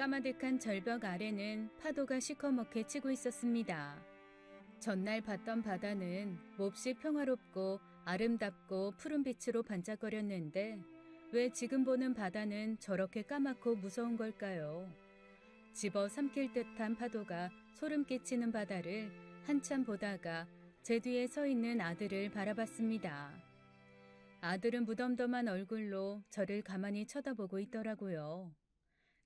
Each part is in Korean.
까마득한 절벽 아래는 파도가 시커멓게 치고 있었습니다. 전날 봤던 바다는 몹시 평화롭고 아름답고 푸른 빛으로 반짝거렸는데 왜 지금 보는 바다는 저렇게 까맣고 무서운 걸까요? 집어삼킬 듯한 파도가 소름 끼치는 바다를 한참 보다가 제 뒤에 서 있는 아들을 바라봤습니다. 아들은 무덤덤한 얼굴로 저를 가만히 쳐다보고 있더라고요.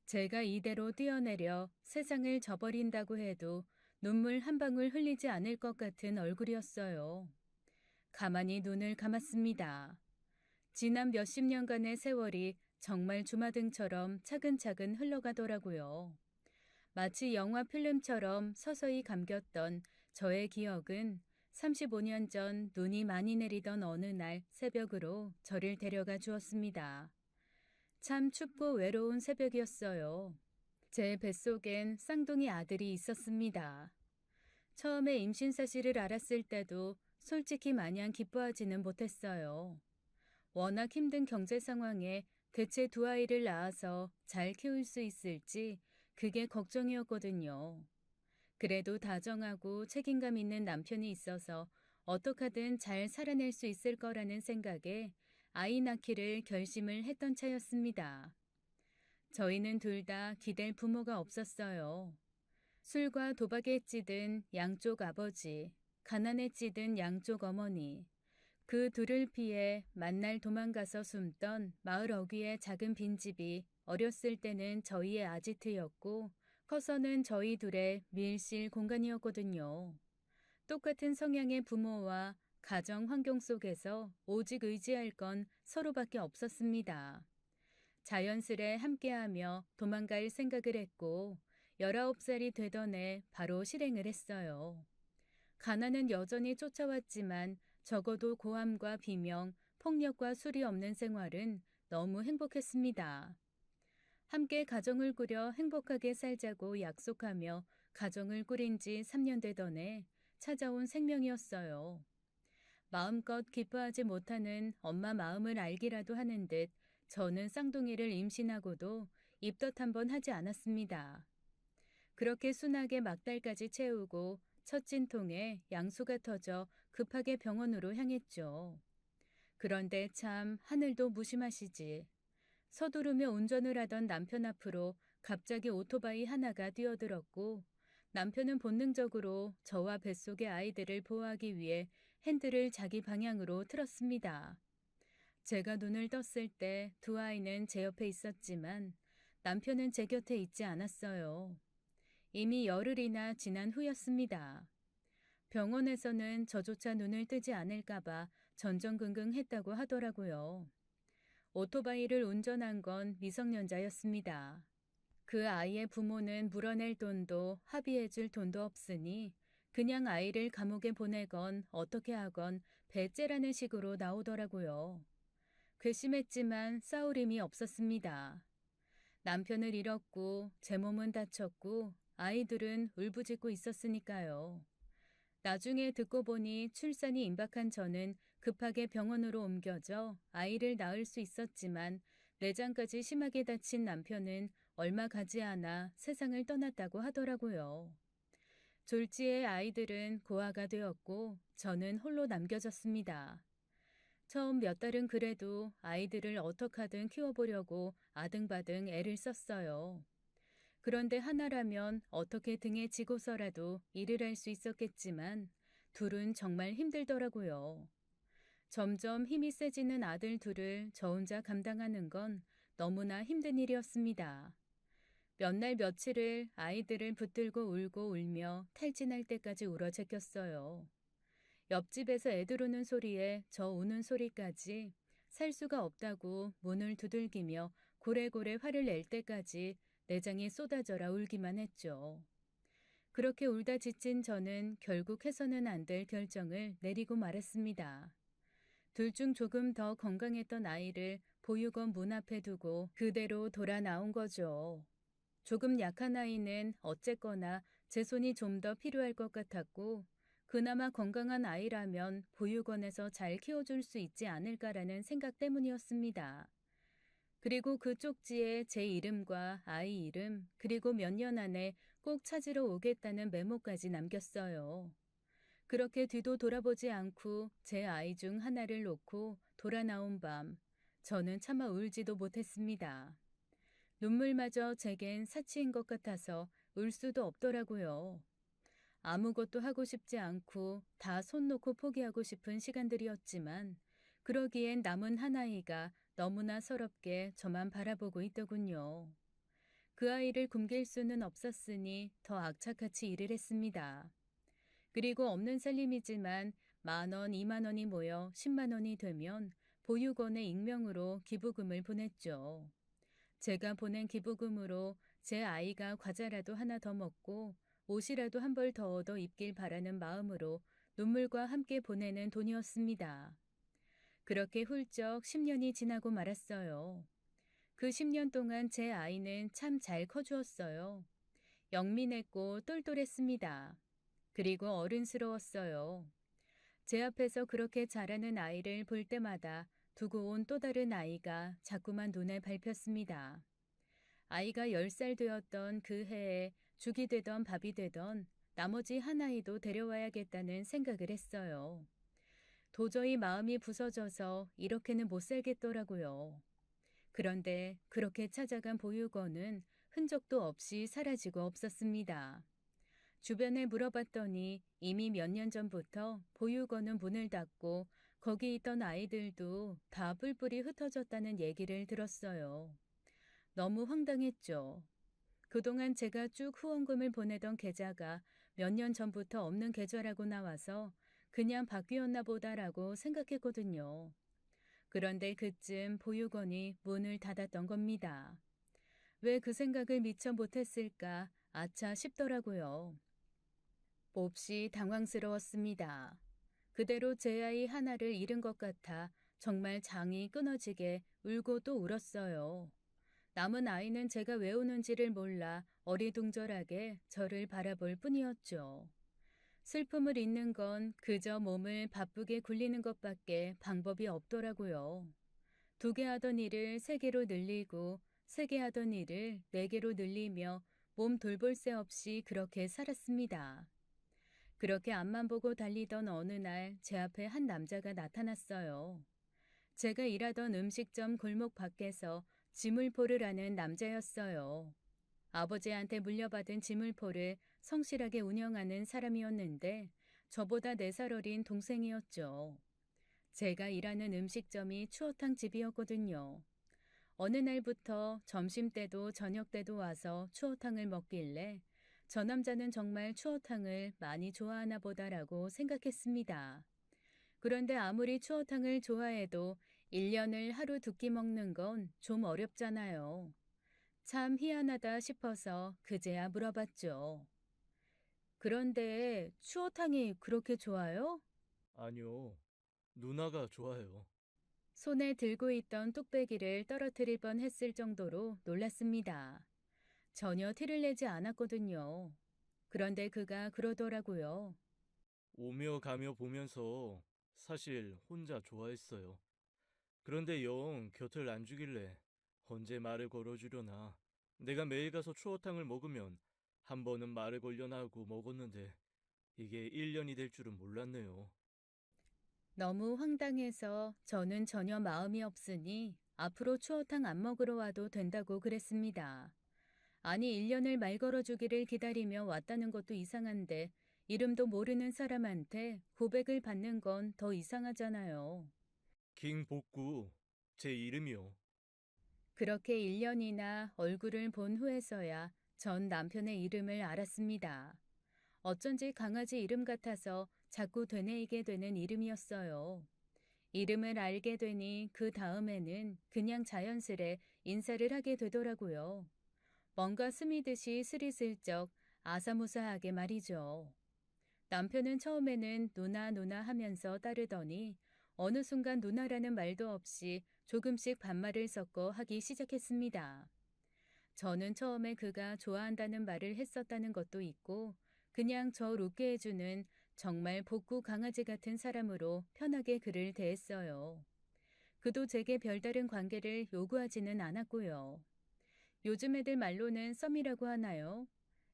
제가 이대로 뛰어내려 세상을 저버린다고 해도 눈물 한 방울 흘리지 않을 것 같은 얼굴이었어요. 가만히 눈을 감았습니다. 지난 몇십 년간의 세월이 정말 주마등처럼 차근차근 흘러가더라고요. 마치 영화 필름처럼 서서히 감겼던 저의 기억은 35년 전 눈이 많이 내리던 어느 날 새벽으로 저를 데려가 주었습니다. 참 춥고 외로운 새벽이었어요. 제 뱃속엔 쌍둥이 아들이 있었습니다. 처음에 임신 사실을 알았을 때도 솔직히 마냥 기뻐하지는 못했어요. 워낙 힘든 경제 상황에 대체 두 아이를 낳아서 잘 키울 수 있을지 그게 걱정이었거든요. 그래도 다정하고 책임감 있는 남편이 있어서 어떻게든 잘 살아낼 수 있을 거라는 생각에 아이 낳기를 결심을 했던 차였습니다. 저희는 둘 다 기댈 부모가 없었어요. 술과 도박에 찌든 양쪽 아버지, 가난에 찌든 양쪽 어머니, 그 둘을 피해 만날 도망가서 숨던 마을 어귀의 작은 빈집이 어렸을 때는 저희의 아지트였고 커서는 저희 둘의 밀실 공간이었거든요. 똑같은 성향의 부모와 가정 환경 속에서 오직 의지할 건 서로밖에 없었습니다. 자연스레 함께하며 도망갈 생각을 했고 19살이 되던 해 바로 실행을 했어요. 가난은 여전히 쫓아왔지만 적어도 고함과 비명, 폭력과 술이 없는 생활은 너무 행복했습니다. 함께 가정을 꾸려 행복하게 살자고 약속하며 가정을 꾸린 지 3년 되던 해 찾아온 생명이었어요. 마음껏 기뻐하지 못하는 엄마 마음을 알기라도 하는 듯 저는 쌍둥이를 임신하고도 입덧 한번 하지 않았습니다. 그렇게 순하게 막달까지 채우고 첫 진통에 양수가 터져 급하게 병원으로 향했죠. 그런데 참 하늘도 무심하시지. 서두르며 운전을 하던 남편 앞으로 갑자기 오토바이 하나가 뛰어들었고 남편은 본능적으로 저와 뱃속의 아이들을 보호하기 위해 핸들을 자기 방향으로 틀었습니다. 제가 눈을 떴을 때 두 아이는 제 옆에 있었지만 남편은 제 곁에 있지 않았어요. 이미 열흘이나 지난 후였습니다. 병원에서는 저조차 눈을 뜨지 않을까봐 전전긍긍했다고 하더라고요. 오토바이를 운전한 건 미성년자였습니다. 그 아이의 부모는 물어낼 돈도 합의해줄 돈도 없으니 그냥 아이를 감옥에 보내건 어떻게 하건 배째라는 식으로 나오더라고요. 괘씸했지만 싸울 힘이 없었습니다. 남편을 잃었고 제 몸은 다쳤고 아이들은 울부짖고 있었으니까요. 나중에 듣고 보니 출산이 임박한 저는 급하게 병원으로 옮겨져 아이를 낳을 수 있었지만 내장까지 심하게 다친 남편은 얼마 가지 않아 세상을 떠났다고 하더라고요. 졸지의 아이들은 고아가 되었고 저는 홀로 남겨졌습니다. 처음 몇 달은 그래도 아이들을 어떡하든 키워보려고 아등바등 애를 썼어요. 그런데 하나라면 어떻게 등에 지고서라도 일을 할 수 있었겠지만 둘은 정말 힘들더라고요. 점점 힘이 세지는 아들 둘을 저 혼자 감당하는 건 너무나 힘든 일이었습니다. 몇 날 며칠을 아이들을 붙들고 울고 울며 탈진할 때까지 울어 제꼈어요. 옆집에서 애들 우는 소리에 저 우는 소리까지 살 수가 없다고 문을 두들기며 고래고래 화를 낼 때까지 내장이 쏟아져라 울기만 했죠. 그렇게 울다 지친 저는 결국 해서는 안 될 결정을 내리고 말았습니다. 둘 중 조금 더 건강했던 아이를 보육원 문 앞에 두고 그대로 돌아 나온 거죠. 조금 약한 아이는 어쨌거나 제 손이 좀 더 필요할 것 같았고 그나마 건강한 아이라면 보육원에서 잘 키워줄 수 있지 않을까라는 생각 때문이었습니다. 그리고 그 쪽지에 제 이름과 아이 이름, 그리고 몇 년 안에 꼭 찾으러 오겠다는 메모까지 남겼어요. 그렇게 뒤도 돌아보지 않고 제 아이 중 하나를 놓고 돌아 나온 밤, 저는 차마 울지도 못했습니다. 눈물마저 제겐 사치인 것 같아서 울 수도 없더라고요. 아무것도 하고 싶지 않고 다 손 놓고 포기하고 싶은 시간들이었지만 그러기엔 남은 한 아이가 너무나 서럽게 저만 바라보고 있더군요. 그 아이를 굶길 수는 없었으니 더 악착같이 일을 했습니다. 그리고 없는 살림이지만 10,000원, 20,000원이 모여 10만 원이 되면 보육원에 익명으로 기부금을 보냈죠. 제가 보낸 기부금으로 제 아이가 과자라도 하나 더 먹고 옷이라도 한 벌 더 얻어 입길 바라는 마음으로 눈물과 함께 보내는 돈이었습니다. 그렇게 훌쩍 10년이 지나고 말았어요. 그 10년 동안 제 아이는 참 잘 커주었어요. 영민했고 똘똘했습니다. 그리고 어른스러웠어요. 제 앞에서 그렇게 자라는 아이를 볼 때마다 두고 온 또 다른 아이가 자꾸만 눈에 밟혔습니다. 아이가 10살 되었던 그 해에 죽이 되던 밥이 되던 나머지 한 아이도 데려와야겠다는 생각을 했어요. 도저히 마음이 부서져서 이렇게는 못 살겠더라고요. 그런데 그렇게 찾아간 보육원은 흔적도 없이 사라지고 없었습니다. 주변에 물어봤더니 이미 몇 년 전부터 보육원은 문을 닫고 거기 있던 아이들도 다 뿔뿔이 흩어졌다는 얘기를 들었어요. 너무 황당했죠. 그동안 제가 쭉 후원금을 보내던 계좌가 몇 년 전부터 없는 계좌라고 나와서 그냥 바뀌었나 보다라고 생각했거든요. 그런데 그쯤 보육원이 문을 닫았던 겁니다. 왜 그 생각을 미처 못했을까 아차 싶더라고요. 몹시 당황스러웠습니다. 그대로 제 아이 하나를 잃은 것 같아 정말 장이 끊어지게 울고 또 울었어요. 남은 아이는 제가 왜 우는지를 몰라 어리둥절하게 저를 바라볼 뿐이었죠. 슬픔을 잊는 건 그저 몸을 바쁘게 굴리는 것밖에 방법이 없더라고요. 2개 하던 일을 3개로 늘리고 3개 하던 일을 4개로 늘리며 몸 돌볼 새 없이 그렇게 살았습니다. 그렇게 앞만 보고 달리던 어느 날 제 앞에 한 남자가 나타났어요. 제가 일하던 음식점 골목 밖에서 지물포를 하는 남자였어요. 아버지한테 물려받은 지물포를 성실하게 운영하는 사람이었는데 저보다 4살 어린 동생이었죠. 제가 일하는 음식점이 추어탕 집이었거든요. 어느 날부터 점심때도 저녁때도 와서 추어탕을 먹길래 저 남자는 정말 추어탕을 많이 좋아하나 보다라고 생각했습니다. 그런데 아무리 추어탕을 좋아해도 1년을 하루 2끼 먹는 건 좀 어렵잖아요. 참 희한하다 싶어서 그제야 물어봤죠. 그런데 추어탕이 그렇게 좋아요? 아니요. 누나가 좋아해요. 손에 들고 있던 뚝배기를 떨어뜨릴 뻔 했을 정도로 놀랐습니다. 전혀 티를 내지 않았거든요. 그런데 그가 그러더라고요. 오며 가며 보면서 사실 혼자 좋아했어요. 그런데 영 곁을 안 주길래 언제 말을 걸어주려나. 내가 매일 가서 추어탕을 먹으면 한 번은 말을 걸려나 하고 먹었는데 이게 1년이 될 줄은 몰랐네요. 너무 황당해서 저는 전혀 마음이 없으니 앞으로 추어탕 안 먹으러 와도 된다고 그랬습니다. 아니 1년을 말 걸어주기를 기다리며 왔다는 것도 이상한데 이름도 모르는 사람한테 고백을 받는 건 더 이상하잖아요. 킹복구, 제 이름이요. 그렇게 1년이나 얼굴을 본 후에서야 전 남편의 이름을 알았습니다. 어쩐지 강아지 이름 같아서 자꾸 되뇌이게 되는 이름이었어요. 이름을 알게 되니 그 다음에는 그냥 자연스레 인사를 하게 되더라고요. 뭔가 스미듯이 스리슬쩍 아사무사하게 말이죠. 남편은 처음에는 누나 누나 하면서 따르더니 어느 순간 누나라는 말도 없이 조금씩 반말을 섞어 하기 시작했습니다. 저는 처음에 그가 좋아한다는 말을 했었다는 것도 있고 그냥 절 웃게 해주는 정말 복구 강아지 같은 사람으로 편하게 그를 대했어요. 그도 제게 별다른 관계를 요구하지는 않았고요. 요즘 애들 말로는 썸이라고 하나요?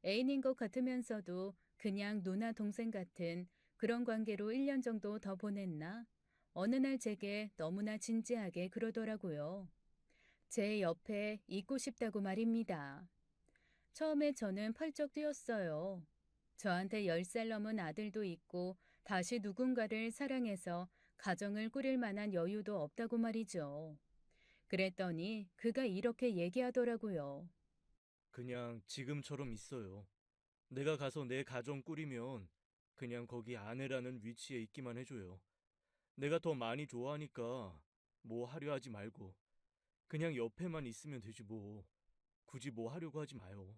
애인인 것 같으면서도 그냥 누나 동생 같은 그런 관계로 1년 정도 더 보냈나? 어느 날 제게 너무나 진지하게 그러더라고요. 제 옆에 있고 싶다고 말입니다. 처음에 저는 펄쩍 뛰었어요. 저한테 10살 넘은 아들도 있고 다시 누군가를 사랑해서 가정을 꾸릴 만한 여유도 없다고 말이죠. 그랬더니 그가 이렇게 얘기하더라고요. 그냥 지금처럼 있어요. 내가 가서 내 가정 꾸리면 그냥 거기 아내라는 위치에 있기만 해줘요. 내가 더 많이 좋아하니까 뭐 하려 하지 말고 그냥 옆에만 있으면 되지 뭐. 굳이 뭐 하려고 하지 마요.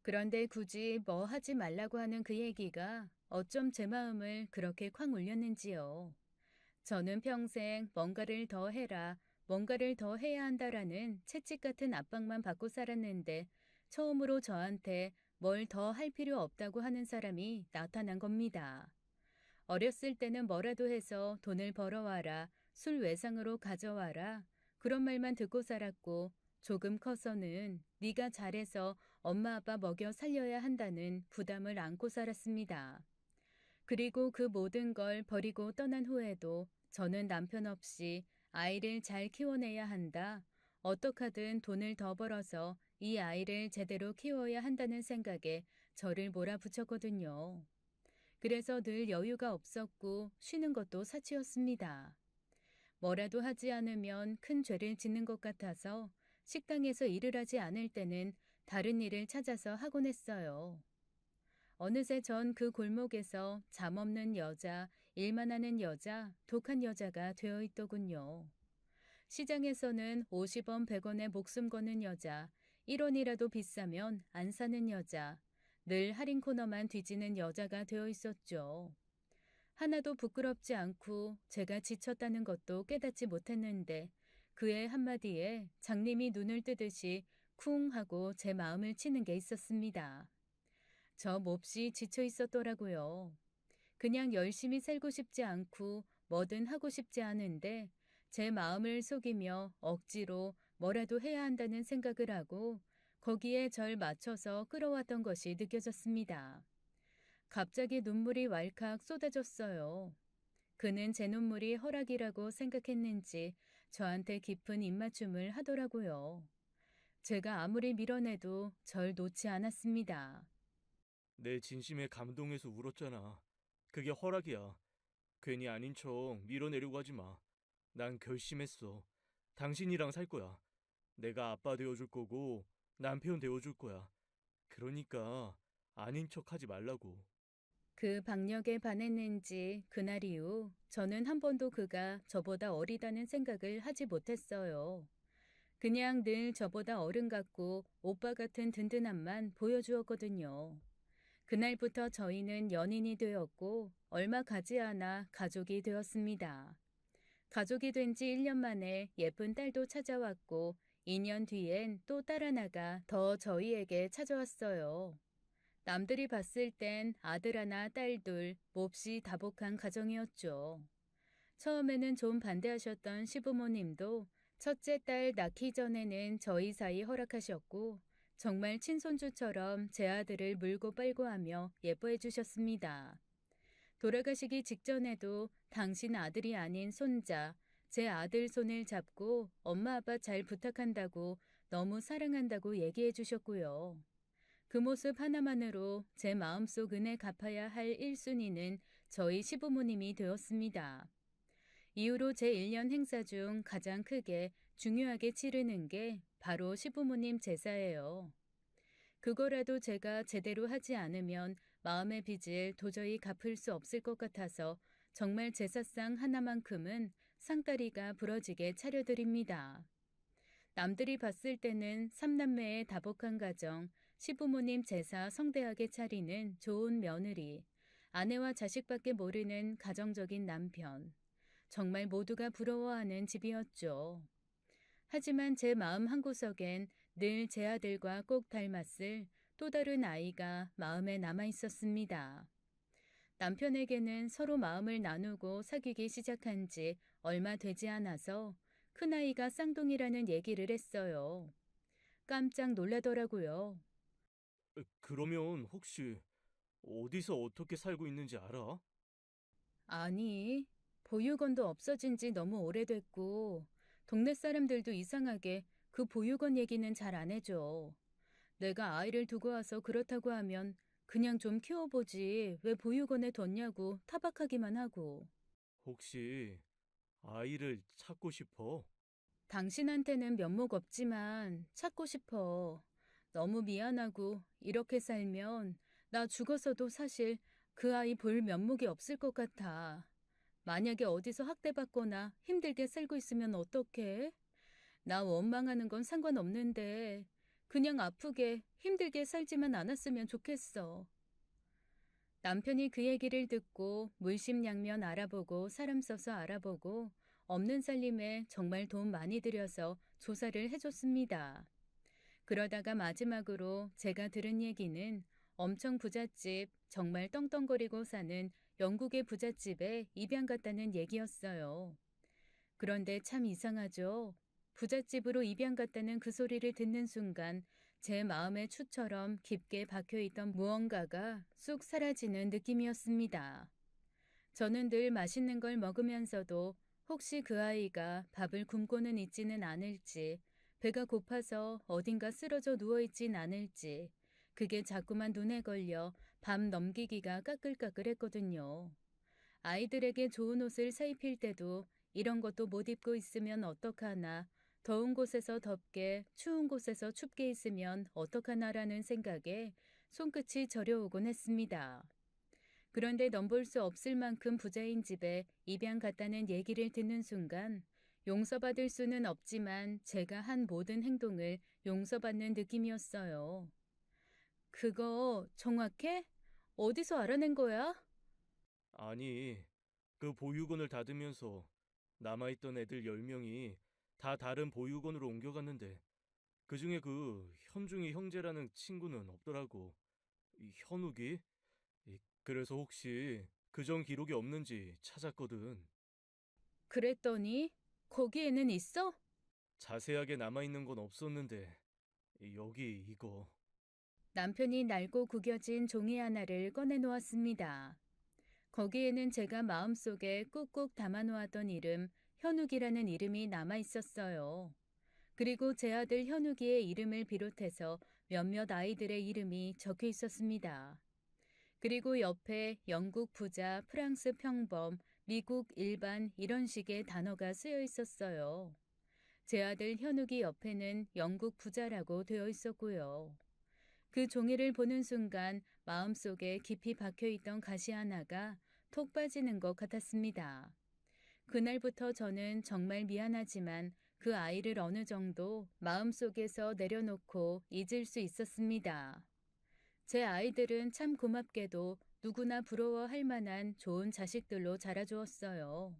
그런데 굳이 뭐 하지 말라고 하는 그 얘기가 어쩜 제 마음을 그렇게 쾅 울렸는지요. 저는 평생 뭔가를 더 해라, 뭔가를 더 해야 한다라는 채찍 같은 압박만 받고 살았는데 처음으로 저한테 뭘 더 할 필요 없다고 하는 사람이 나타난 겁니다. 어렸을 때는 뭐라도 해서 돈을 벌어와라, 술 외상으로 가져와라, 그런 말만 듣고 살았고 조금 커서는 네가 잘해서 엄마 아빠 먹여 살려야 한다는 부담을 안고 살았습니다. 그리고 그 모든 걸 버리고 떠난 후에도 저는 남편 없이 아이를 잘 키워내야 한다. 어떻게든 돈을 더 벌어서 이 아이를 제대로 키워야 한다는 생각에 저를 몰아붙였거든요. 그래서 늘 여유가 없었고 쉬는 것도 사치였습니다. 뭐라도 하지 않으면 큰 죄를 짓는 것 같아서 식당에서 일을 하지 않을 때는 다른 일을 찾아서 하곤 했어요. 어느새 전 그 골목에서 잠 없는 여자, 일만 하는 여자, 독한 여자가 되어 있더군요. 시장에서는 50원, 100원에 목숨 거는 여자, 1원이라도 비싸면 안 사는 여자, 늘 할인 코너만 뒤지는 여자가 되어 있었죠. 하나도 부끄럽지 않고 제가 지쳤다는 것도 깨닫지 못했는데 그의 한마디에 장님이 눈을 뜨듯이 쿵 하고 제 마음을 치는 게 있었습니다. 저 몹시 지쳐 있었더라고요. 그냥 열심히 살고 싶지 않고 뭐든 하고 싶지 않은데 제 마음을 속이며 억지로 뭐라도 해야 한다는 생각을 하고 거기에 절 맞춰서 끌어왔던 것이 느껴졌습니다. 갑자기 눈물이 왈칵 쏟아졌어요. 그는 제 눈물이 허락이라고 생각했는지 저한테 깊은 입맞춤을 하더라고요. 제가 아무리 밀어내도 절 놓지 않았습니다. 내 진심에 감동해서 울었잖아. 그게 허락이야. 괜히 아닌 척 밀어내려고 하지 마. 난 결심했어. 당신이랑 살 거야. 내가 아빠 되어줄 거고 남편 되어줄 거야. 그러니까 아닌 척 하지 말라고. 그 박력에 반했는지 그날 이후 저는 한 번도 그가 저보다 어리다는 생각을 하지 못했어요. 그냥 늘 저보다 어른 같고 오빠 같은 든든함만 보여주었거든요. 그날부터 저희는 연인이 되었고 얼마 가지 않아 가족이 되었습니다. 가족이 된 지 1년 만에 예쁜 딸도 찾아왔고 2년 뒤엔 또 딸 하나가 더 저희에게 찾아왔어요. 남들이 봤을 땐 아들 하나 딸 둘 몹시 다복한 가정이었죠. 처음에는 좀 반대하셨던 시부모님도 첫째 딸 낳기 전에는 저희 사이 허락하셨고 정말 친손주처럼 제 아들을 물고 빨고 하며 예뻐해 주셨습니다. 돌아가시기 직전에도 당신 아들이 아닌 손자, 제 아들 손을 잡고 엄마 아빠 잘 부탁한다고 너무 사랑한다고 얘기해 주셨고요. 그 모습 하나만으로 제 마음속 은혜 갚아야 할 1순위는 저희 시부모님이 되었습니다. 이후로 제 1년 행사 중 가장 크게 중요하게 치르는 게 바로 시부모님 제사예요. 그거라도 제가 제대로 하지 않으면 마음의 빚을 도저히 갚을 수 없을 것 같아서 정말 제사상 하나만큼은 상다리가 부러지게 차려드립니다. 남들이 봤을 때는 삼남매의 다복한 가정, 시부모님 제사 성대하게 차리는 좋은 며느리, 아내와 자식밖에 모르는 가정적인 남편. 정말 모두가 부러워하는 집이었죠. 하지만 제 마음 한구석엔 늘 제 아들과 꼭 닮았을 또 다른 아이가 마음에 남아 있었습니다. 남편에게는 서로 마음을 나누고 사귀기 시작한 지 얼마 되지 않아서 큰아이가 쌍둥이라는 얘기를 했어요. 깜짝 놀라더라고요. 그러면 혹시 어디서 어떻게 살고 있는지 알아? 아니, 보육원도 없어진 지 너무 오래됐고, 동네 사람들도 이상하게 그 보육원 얘기는 잘 안 해줘. 내가 아이를 두고 와서 그렇다고 하면 그냥 좀 키워보지 왜 보육원에 뒀냐고 타박하기만 하고. 혹시 아이를 찾고 싶어? 당신한테는 면목 없지만 찾고 싶어. 너무 미안하고 이렇게 살면 나 죽어서도 사실 그 아이 볼 면목이 없을 것 같아. 만약에 어디서 학대받거나 힘들게 살고 있으면 어떡해? 나 원망하는 건 상관없는데 그냥 아프게 힘들게 살지만 않았으면 좋겠어. 남편이 그 얘기를 듣고 물심양면 알아보고 사람 써서 알아보고 없는 살림에 정말 돈 많이 들여서 조사를 해줬습니다. 그러다가 마지막으로 제가 들은 얘기는 엄청 부잣집, 정말 떵떵거리고 사는 영국의 부잣집에 입양 갔다는 얘기였어요. 그런데 참 이상하죠. 부잣집으로 입양 갔다는 그 소리를 듣는 순간 제 마음의 추처럼 깊게 박혀있던 무언가가 쑥 사라지는 느낌이었습니다. 저는 늘 맛있는 걸 먹으면서도 혹시 그 아이가 밥을 굶고는 있지는 않을지, 배가 고파서 어딘가 쓰러져 누워있진 않을지, 그게 자꾸만 눈에 걸려 밤 넘기기가 까끌까끌했거든요. 아이들에게 좋은 옷을 사입힐 때도 이런 것도 못 입고 있으면 어떡하나, 더운 곳에서 덥게, 추운 곳에서 춥게 있으면 어떡하나라는 생각에 손끝이 저려오곤 했습니다. 그런데 넘볼 수 없을 만큼 부자인 집에 입양 갔다는 얘기를 듣는 순간 용서받을 수는 없지만 제가 한 모든 행동을 용서받는 느낌이었어요. 그거 정확해? 어디서 알아낸 거야? 아니, 그 보육원을 닫으면서 남아있던 애들 10명이 다 다른 보육원으로 옮겨갔는데 그중에 그 현중이 형제라는 친구는 없더라고. 이 현욱이? 그래서 혹시 그전 기록이 없는지 찾았거든. 그랬더니 거기에는 있어? 자세하게 남아있는 건 없었는데 여기 이거. 남편이 낡고 구겨진 종이 하나를 꺼내 놓았습니다. 거기에는 제가 마음속에 꾹꾹 담아놓았던 이름, 현욱이라는 이름이 남아 있었어요. 그리고 제 아들 현욱이의 이름을 비롯해서 몇몇 아이들의 이름이 적혀 있었습니다. 그리고 옆에 영국 부자, 프랑스 평범, 미국 일반 이런 식의 단어가 쓰여 있었어요. 제 아들 현욱이 옆에는 영국 부자라고 되어 있었고요. 그 종이를 보는 순간 마음속에 깊이 박혀있던 가시 하나가 톡 빠지는 것 같았습니다. 그날부터 저는 정말 미안하지만 그 아이를 어느 정도 마음속에서 내려놓고 잊을 수 있었습니다. 제 아이들은 참 고맙게도 누구나 부러워할 만한 좋은 자식들로 자라주었어요.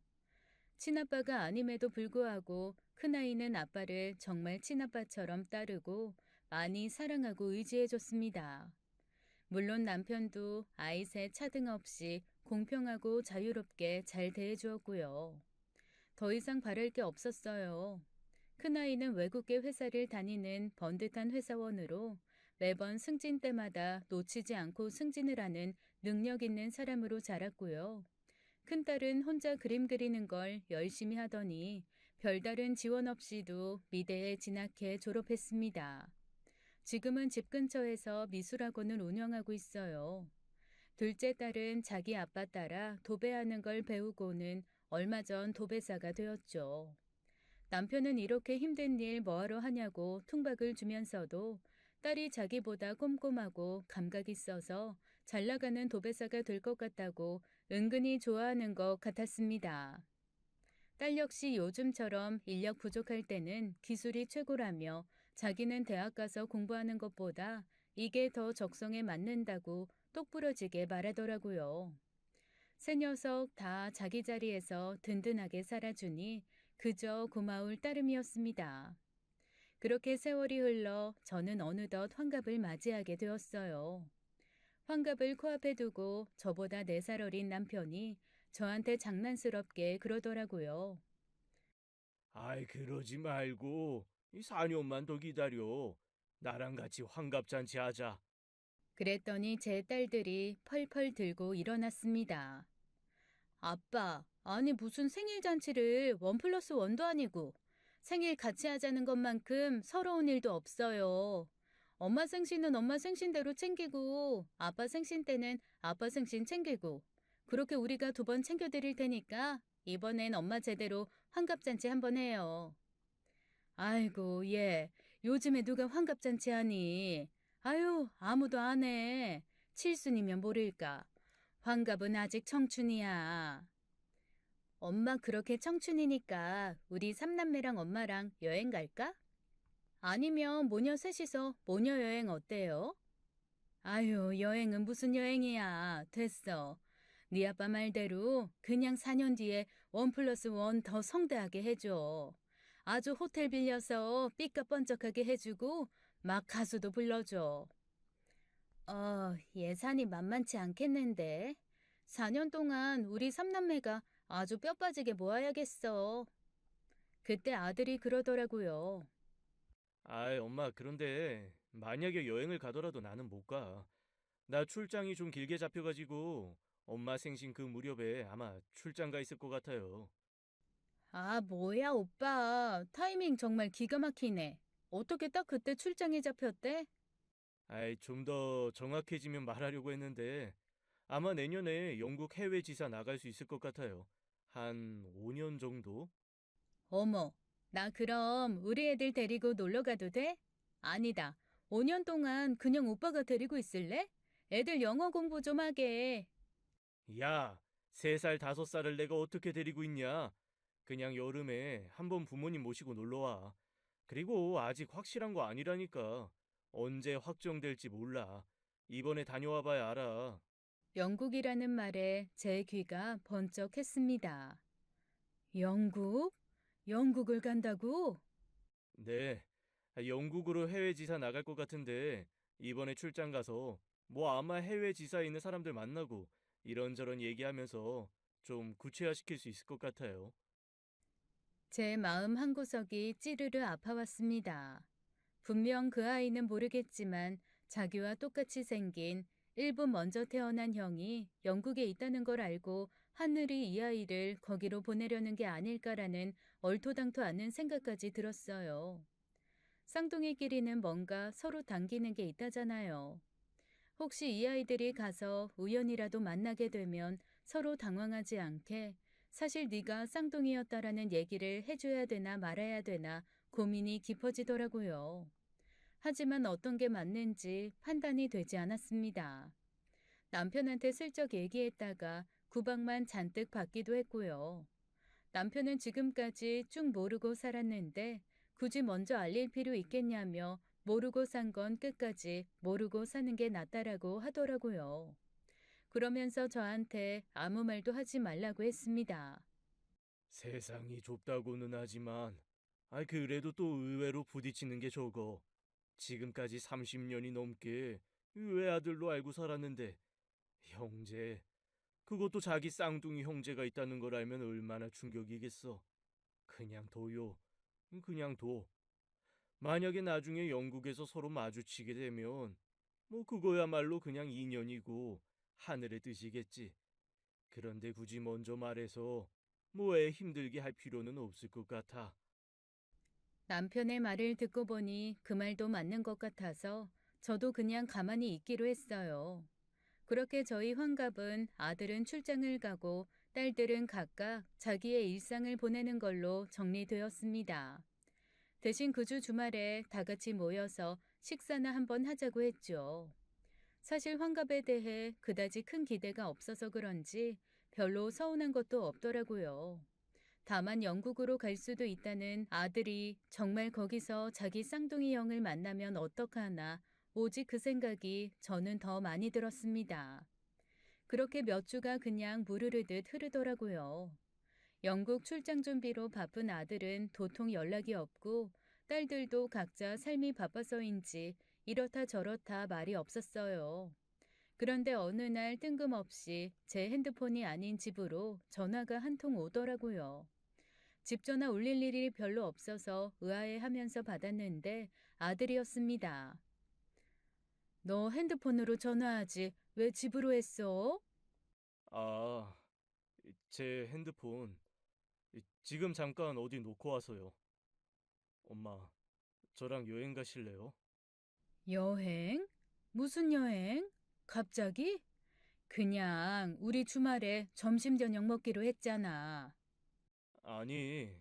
친아빠가 아님에도 불구하고 큰아이는 아빠를 정말 친아빠처럼 따르고 많이 사랑하고 의지해줬습니다. 물론 남편도 아이 셋 차등 없이 공평하고 자유롭게 잘 대해주었고요. 더 이상 바랄 게 없었어요. 큰아이는 외국계 회사를 다니는 번듯한 회사원으로 매번 승진 때마다 놓치지 않고 승진을 하는 능력 있는 사람으로 자랐고요. 큰딸은 혼자 그림 그리는 걸 열심히 하더니 별다른 지원 없이도 미대에 진학해 졸업했습니다. 지금은 집 근처에서 미술학원을 운영하고 있어요. 둘째 딸은 자기 아빠 따라 도배하는 걸 배우고는 얼마 전 도배사가 되었죠. 남편은 이렇게 힘든 일 뭐하러 하냐고 퉁박을 주면서도 딸이 자기보다 꼼꼼하고 감각 있어서 잘 나가는 도배사가 될 것 같다고 은근히 좋아하는 것 같았습니다. 딸 역시 요즘처럼 인력 부족할 때는 기술이 최고라며 자기는 대학 가서 공부하는 것보다 이게 더 적성에 맞는다고 똑부러지게 말하더라고요. 세 녀석 다 자기 자리에서 든든하게 살아주니 그저 고마울 따름이었습니다. 그렇게 세월이 흘러 저는 어느덧 환갑을 맞이하게 되었어요. 환갑을 코앞에 두고 저보다 4살 어린 남편이 저한테 장난스럽게 그러더라고요. 아이, 그러지 말고 이 4년만 더 기다려. 나랑 같이 환갑잔치 하자. 그랬더니 제 딸들이 펄펄 들고 일어났습니다. 아빠, 아니 무슨 생일 잔치를 원 플러스 원도 아니고 생일 같이 하자는 것만큼 서러운 일도 없어요. 엄마 생신은 엄마 생신대로 챙기고 아빠 생신 때는 아빠 생신 챙기고 그렇게 우리가 2번 챙겨드릴 테니까 이번엔 엄마 제대로 환갑잔치 한번 해요. 아이고, 얘 요즘에 누가 환갑잔치 하니? 아유, 아무도 안 해. 칠순이면 모를까. 환갑은 아직 청춘이야. 엄마 그렇게 청춘이니까 우리 삼남매랑 엄마랑 여행 갈까? 아니면 모녀 셋이서 모녀 여행 어때요? 아유, 여행은 무슨 여행이야. 됐어. 네 아빠 말대로 그냥 4년 뒤에 원 플러스 원 더 성대하게 해줘. 아주 호텔 빌려서 삐까뻔쩍하게 해주고 막 가수도 불러줘. 예산이 만만치 않겠는데. 4년 동안 우리 삼남매가 아주 뼈 빠지게 모아야겠어. 그때 아들이 그러더라고요. 아이, 엄마, 그런데 만약에 여행을 가더라도 나는 못 가. 나 출장이 좀 길게 잡혀가지고 엄마 생신 그 무렵에 아마 출장 가 있을 것 같아요. 아, 뭐야, 오빠. 타이밍 정말 기가 막히네. 어떻게 딱 그때 출장이 잡혔대? 아이, 좀 더 정확해지면 말하려고 했는데 아마 내년에 영국 해외 지사 나갈 수 있을 것 같아요. 한 5년 정도? 어머, 나 그럼 우리 애들 데리고 놀러 가도 돼? 아니다. 5년 동안 그냥 오빠가 데리고 있을래? 애들 영어 공부 좀 하게. 야, 3살, 5살을 내가 어떻게 데리고 있냐? 그냥 여름에 한번 부모님 모시고 놀러 와. 그리고 아직 확실한 거 아니라니까. 언제 확정될지 몰라. 이번에 다녀와 봐야 알아. 영국이라는 말에 제 귀가 번쩍했습니다. 영국? 영국을 간다고? 네, 영국으로 해외 지사 나갈 것 같은데 이번에 출장 가서 뭐 아마 해외 지사에 있는 사람들 만나고 이런저런 얘기하면서 좀 구체화시킬 수 있을 것 같아요. 제 마음 한구석이 찌르르 아파왔습니다. 분명 그 아이는 모르겠지만 자기와 똑같이 생긴 1분 먼저 태어난 형이 영국에 있다는 걸 알고 하늘이 이 아이를 거기로 보내려는 게 아닐까라는 얼토당토 않는 생각까지 들었어요. 쌍둥이끼리는 뭔가 서로 당기는 게 있다잖아요. 혹시 이 아이들이 가서 우연이라도 만나게 되면 서로 당황하지 않게 사실 네가 쌍둥이였다라는 얘기를 해줘야 되나 말아야 되나 고민이 깊어지더라고요. 하지만 어떤 게 맞는지 판단이 되지 않았습니다. 남편한테 슬쩍 얘기했다가 구박만 잔뜩 받기도 했고요. 남편은 지금까지 쭉 모르고 살았는데 굳이 먼저 알릴 필요 있겠냐며 모르고 산 건 끝까지 모르고 사는 게 낫다라고 하더라고요. 그러면서 저한테 아무 말도 하지 말라고 했습니다. 세상이 좁다고는 하지만, 그래도 또 의외로 부딪히는 게 적어. 지금까지 30년이 넘게 외아들로 알고 살았는데, 형제, 그것도 자기 쌍둥이 형제가 있다는 걸 알면 얼마나 충격이겠어. 그냥 둬요. 그냥 둬. 만약에 나중에 영국에서 서로 마주치게 되면, 뭐 그거야말로 그냥 인연이고 하늘의 뜻이겠지. 그런데 굳이 먼저 말해서 뭐 애 힘들게 할 필요는 없을 것 같아. 남편의 말을 듣고 보니 그 말도 맞는 것 같아서 저도 그냥 가만히 있기로 했어요. 그렇게 저희 환갑은 아들은 출장을 가고 딸들은 각각 자기의 일상을 보내는 걸로 정리되었습니다. 대신 그 주 주말에 다 같이 모여서 식사나 한번 하자고 했죠. 사실 환갑에 대해 그다지 큰 기대가 없어서 그런지 별로 서운한 것도 없더라고요. 다만 영국으로 갈 수도 있다는 아들이 정말 거기서 자기 쌍둥이 형을 만나면 어떡하나 오직 그 생각이 저는 더 많이 들었습니다. 그렇게 몇 주가 그냥 무르르듯 흐르더라고요. 영국 출장 준비로 바쁜 아들은 도통 연락이 없고 딸들도 각자 삶이 바빠서인지 이렇다 저렇다 말이 없었어요. 그런데 어느 날 뜬금없이 제 핸드폰이 아닌 집으로 전화가 한 통 오더라고요. 집 전화 올릴 일이 별로 없어서 의아해하면서 받았는데 아들이었습니다. 너 핸드폰으로 전화하지 왜 집으로 했어? 아, 제 핸드폰 지금 잠깐 어디 놓고 와서요. 엄마, 저랑 여행 가실래요? 여행? 무슨 여행? 갑자기? 그냥 우리 주말에 점심 저녁 먹기로 했잖아. 아니,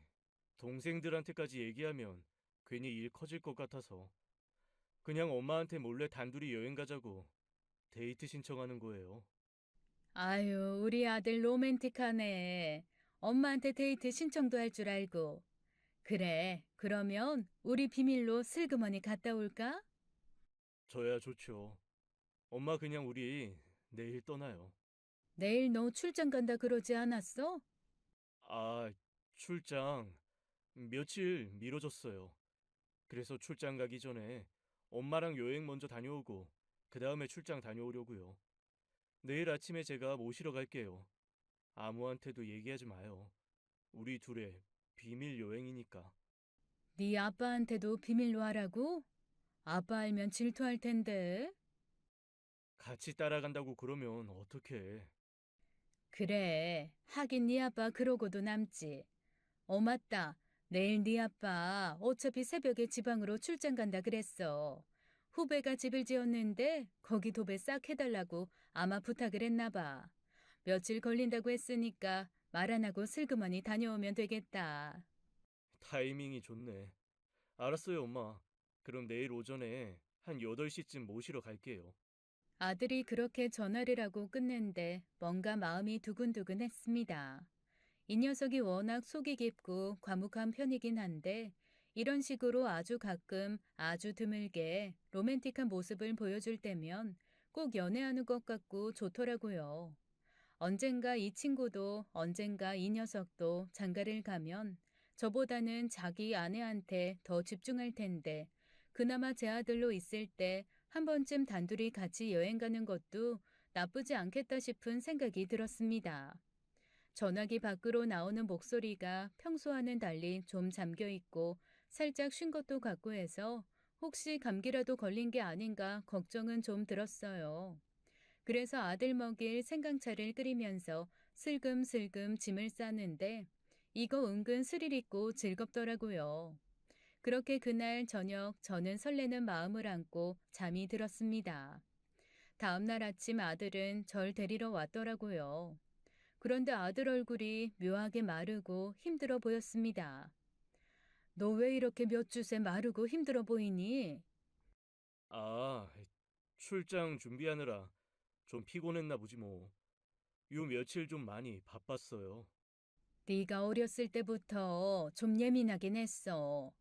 동생들한테까지 얘기하면 괜히 일 커질 것 같아서 그냥 엄마한테 몰래 단둘이 여행 가자고 데이트 신청하는 거예요. 아유, 우리 아들 로맨틱하네. 엄마한테 데이트 신청도 할 줄 알고. 그래, 그러면 우리 비밀로 슬그머니 갔다 올까? 저야 좋죠. 엄마 그냥 우리 내일 떠나요. 내일 너 출장 간다 그러지 않았어? 아, 출장 며칠 미뤄졌어요. 그래서 출장 가기 전에 엄마랑 여행 먼저 다녀오고 그 다음에 출장 다녀오려고요. 내일 아침에 제가 모시러 갈게요. 아무한테도 얘기하지 마요. 우리 둘의 비밀 여행이니까. 네 아빠한테도 비밀로 하라고? 아빠 알면 질투할 텐데. 같이 따라간다고 그러면 어떡해. 그래, 하긴 네 아빠 그러고도 남지. 맞다. 내일 네 아빠 어차피 새벽에 지방으로 출장 간다 그랬어. 후배가 집을 지었는데 거기 도배 싹 해달라고 아마 부탁을 했나 봐. 며칠 걸린다고 했으니까 말 안 하고 슬그머니 다녀오면 되겠다. 타이밍이 좋네. 알았어요, 엄마. 그럼 내일 오전에 한 8시쯤 모시러 갈게요. 아들이 그렇게 전화를 하고 끝낸데 뭔가 마음이 두근두근했습니다. 이 녀석이 워낙 속이 깊고 과묵한 편이긴 한데 이런 식으로 아주 가끔 아주 드물게 로맨틱한 모습을 보여줄 때면 꼭 연애하는 것 같고 좋더라고요. 언젠가 이 친구도 언젠가 이 녀석도 장가를 가면 저보다는 자기 아내한테 더 집중할 텐데 그나마 제 아들로 있을 때 한 번쯤 단둘이 같이 여행 가는 것도 나쁘지 않겠다 싶은 생각이 들었습니다. 전화기 밖으로 나오는 목소리가 평소와는 달리 좀 잠겨 있고 살짝 쉰 것도 같고 해서 혹시 감기라도 걸린 게 아닌가 걱정은 좀 들었어요. 그래서 아들 먹일 생강차를 끓이면서 슬금슬금 짐을 싸는데 이거 은근 스릴 있고 즐겁더라고요. 그렇게 그날 저녁 저는 설레는 마음을 안고 잠이 들었습니다. 다음날 아침 아들은 절 데리러 왔더라고요. 그런데 아들 얼굴이 묘하게 마르고 힘들어 보였습니다. 너 왜 이렇게 몇 주새 마르고 힘들어 보이니? 아, 출장 준비하느라 좀 피곤했나 보지 뭐. 요 며칠 좀 많이 바빴어요. 네가 어렸을 때부터 좀 예민하긴 했어.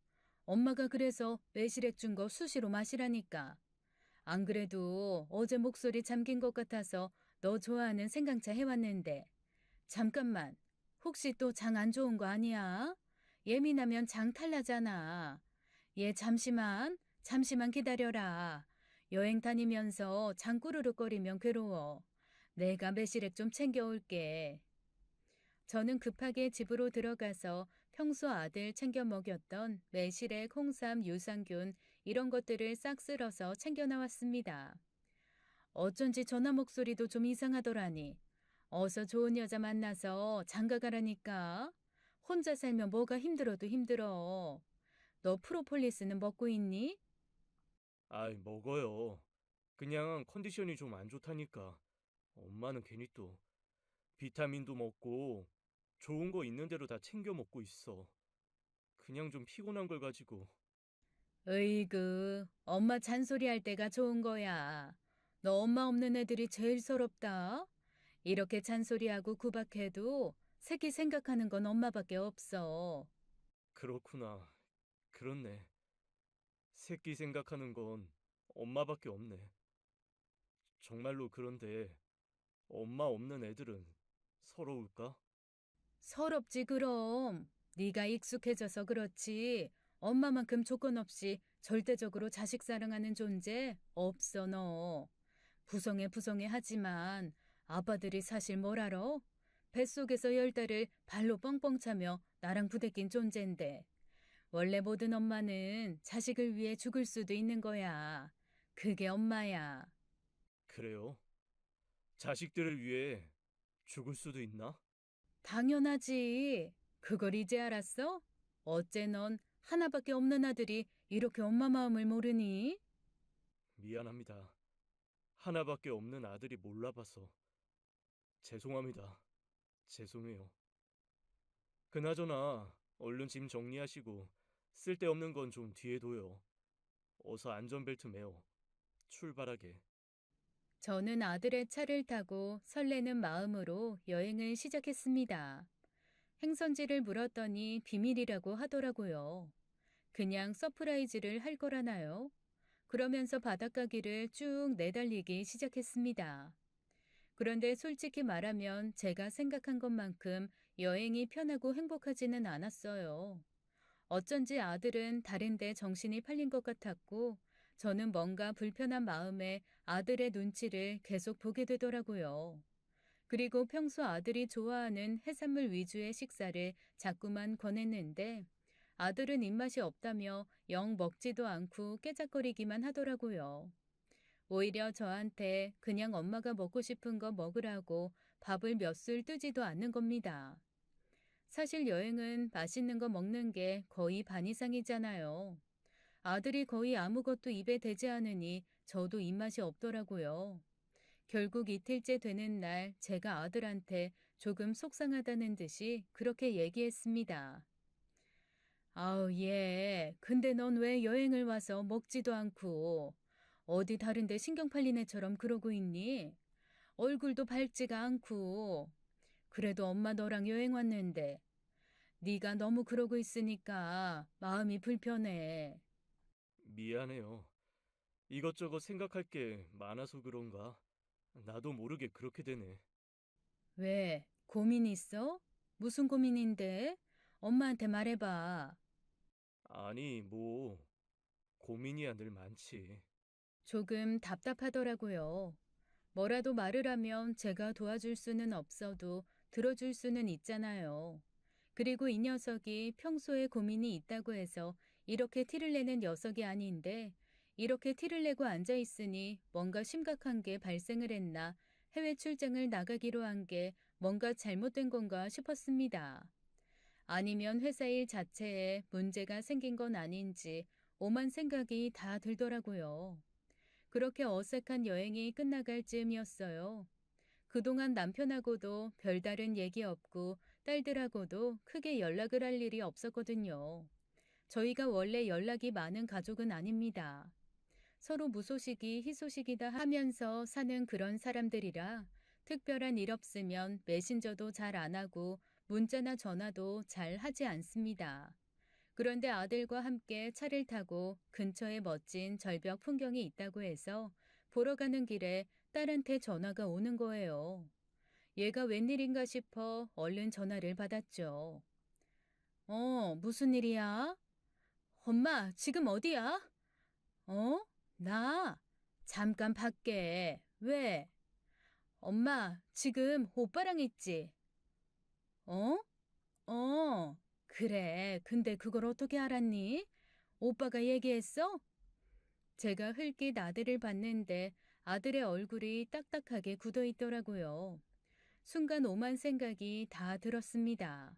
엄마가 그래서 매실액 준 거 수시로 마시라니까. 안 그래도 어제 목소리 잠긴 것 같아서 너 좋아하는 생강차 해왔는데. 잠깐만. 혹시 또 장 안 좋은 거 아니야? 예민하면 장 탈나잖아. 얘 잠시만 기다려라. 여행 다니면서 장 꾸르륵거리면 괴로워. 내가 매실액 좀 챙겨올게. 저는 급하게 집으로 들어가서 평소 아들 챙겨 먹였던 매실액, 홍삼, 유산균 이런 것들을 싹 쓸어서 챙겨 나왔습니다. 어쩐지 전화 목소리도 좀 이상하더라니. 어서 좋은 여자 만나서 장가 가라니까. 혼자 살면 뭐가 힘들어도 힘들어. 너 프로폴리스는 먹고 있니? 아이, 먹어요. 그냥 컨디션이 좀 안 좋다니까. 엄마는 괜히 또 비타민도 먹고 좋은 거 있는 대로 다 챙겨 먹고 있어. 그냥 좀 피곤한 걸 가지고. 으이그, 엄마 잔소리할 때가 좋은 거야. 너 엄마 없는 애들이 제일 서럽다. 이렇게 잔소리하고 구박해도 새끼 생각하는 건 엄마밖에 없어. 그렇구나. 그렇네. 새끼 생각하는 건 엄마밖에 없네. 정말로 그런데 엄마 없는 애들은 서러울까? 서럽지 그럼. 네가 익숙해져서 그렇지. 엄마만큼 조건 없이 절대적으로 자식 사랑하는 존재 없어 너. 부성애 하지만 아빠들이 사실 뭘 알아? 뱃속에서 10달을 발로 뻥뻥 차며 나랑 부대낀 존재인데 원래 모든 엄마는 자식을 위해 죽을 수도 있는 거야. 그게 엄마야. 그래요? 자식들을 위해 죽을 수도 있나? 당연하지. 그걸 이제 알았어? 어째 넌 하나밖에 없는 아들이 이렇게 엄마 마음을 모르니? 미안합니다. 하나밖에 없는 아들이 몰라봐서. 죄송합니다. 죄송해요. 그나저나 얼른 짐 정리하시고 쓸데없는 건 좀 뒤에 둬요. 어서 안전벨트 매어. 출발하게. 저는 아들의 차를 타고 설레는 마음으로 여행을 시작했습니다. 행선지를 물었더니 비밀이라고 하더라고요. 그냥 서프라이즈를 할 거라나요? 그러면서 바닷가 길을 쭉 내달리기 시작했습니다. 그런데 솔직히 말하면 제가 생각한 것만큼 여행이 편하고 행복하지는 않았어요. 어쩐지 아들은 다른데 정신이 팔린 것 같았고, 저는 뭔가 불편한 마음에 아들의 눈치를 계속 보게 되더라고요. 그리고 평소 아들이 좋아하는 해산물 위주의 식사를 자꾸만 권했는데, 아들은 입맛이 없다며 영 먹지도 않고 깨작거리기만 하더라고요. 오히려 저한테 그냥 엄마가 먹고 싶은 거 먹으라고 밥을 몇 술 뜨지도 않는 겁니다. 사실 여행은 맛있는 거 먹는 게 거의 반 이상이잖아요. 아들이 거의 아무것도 입에 대지 않으니 저도 입맛이 없더라고요. 결국 이틀째 되는 날 제가 아들한테 조금 속상하다는 듯이 그렇게 얘기했습니다. 아우, 얘, 근데 넌 왜 여행을 와서 먹지도 않고 어디 다른데 신경 팔린 애처럼 그러고 있니? 얼굴도 밝지가 않고. 그래도 엄마 너랑 여행 왔는데 네가 너무 그러고 있으니까 마음이 불편해. 미안해요. 이것저것 생각할 게 많아서 그런가? 나도 모르게 그렇게 되네. 왜? 고민 있어? 무슨 고민인데? 엄마한테 말해봐. 아니, 뭐, 고민이야 늘 많지. 조금 답답하더라고요. 뭐라도 말을 하면 제가 도와줄 수는 없어도 들어줄 수는 있잖아요. 그리고 이 녀석이 평소에 고민이 있다고 해서 이렇게 티를 내는 녀석이 아닌데 이렇게 티를 내고 앉아 있으니 뭔가 심각한 게 발생을 했나 해외 출장을 나가기로 한 게 뭔가 잘못된 건가 싶었습니다. 아니면 회사 일 자체에 문제가 생긴 건 아닌지 오만 생각이 다 들더라고요. 그렇게 어색한 여행이 끝나갈 즈음이었어요. 그동안 남편하고도 별다른 얘기 없고 딸들하고도 크게 연락을 할 일이 없었거든요. 저희가 원래 연락이 많은 가족은 아닙니다. 서로 무소식이 희소식이다 하면서 사는 그런 사람들이라 특별한 일 없으면 메신저도 잘 안 하고 문자나 전화도 잘 하지 않습니다. 그런데 아들과 함께 차를 타고 근처에 멋진 절벽 풍경이 있다고 해서 보러 가는 길에 딸한테 전화가 오는 거예요. 얘가 웬일인가 싶어 얼른 전화를 받았죠. 무슨 일이야? 엄마, 지금 어디야? 어? 나? 잠깐 밖에. 왜? 엄마, 지금 오빠랑 있지? 어? 그래. 근데 그걸 어떻게 알았니? 오빠가 얘기했어? 제가 흘낏 아들을 봤는데 아들의 얼굴이 딱딱하게 굳어 있더라고요. 순간 오만 생각이 다 들었습니다.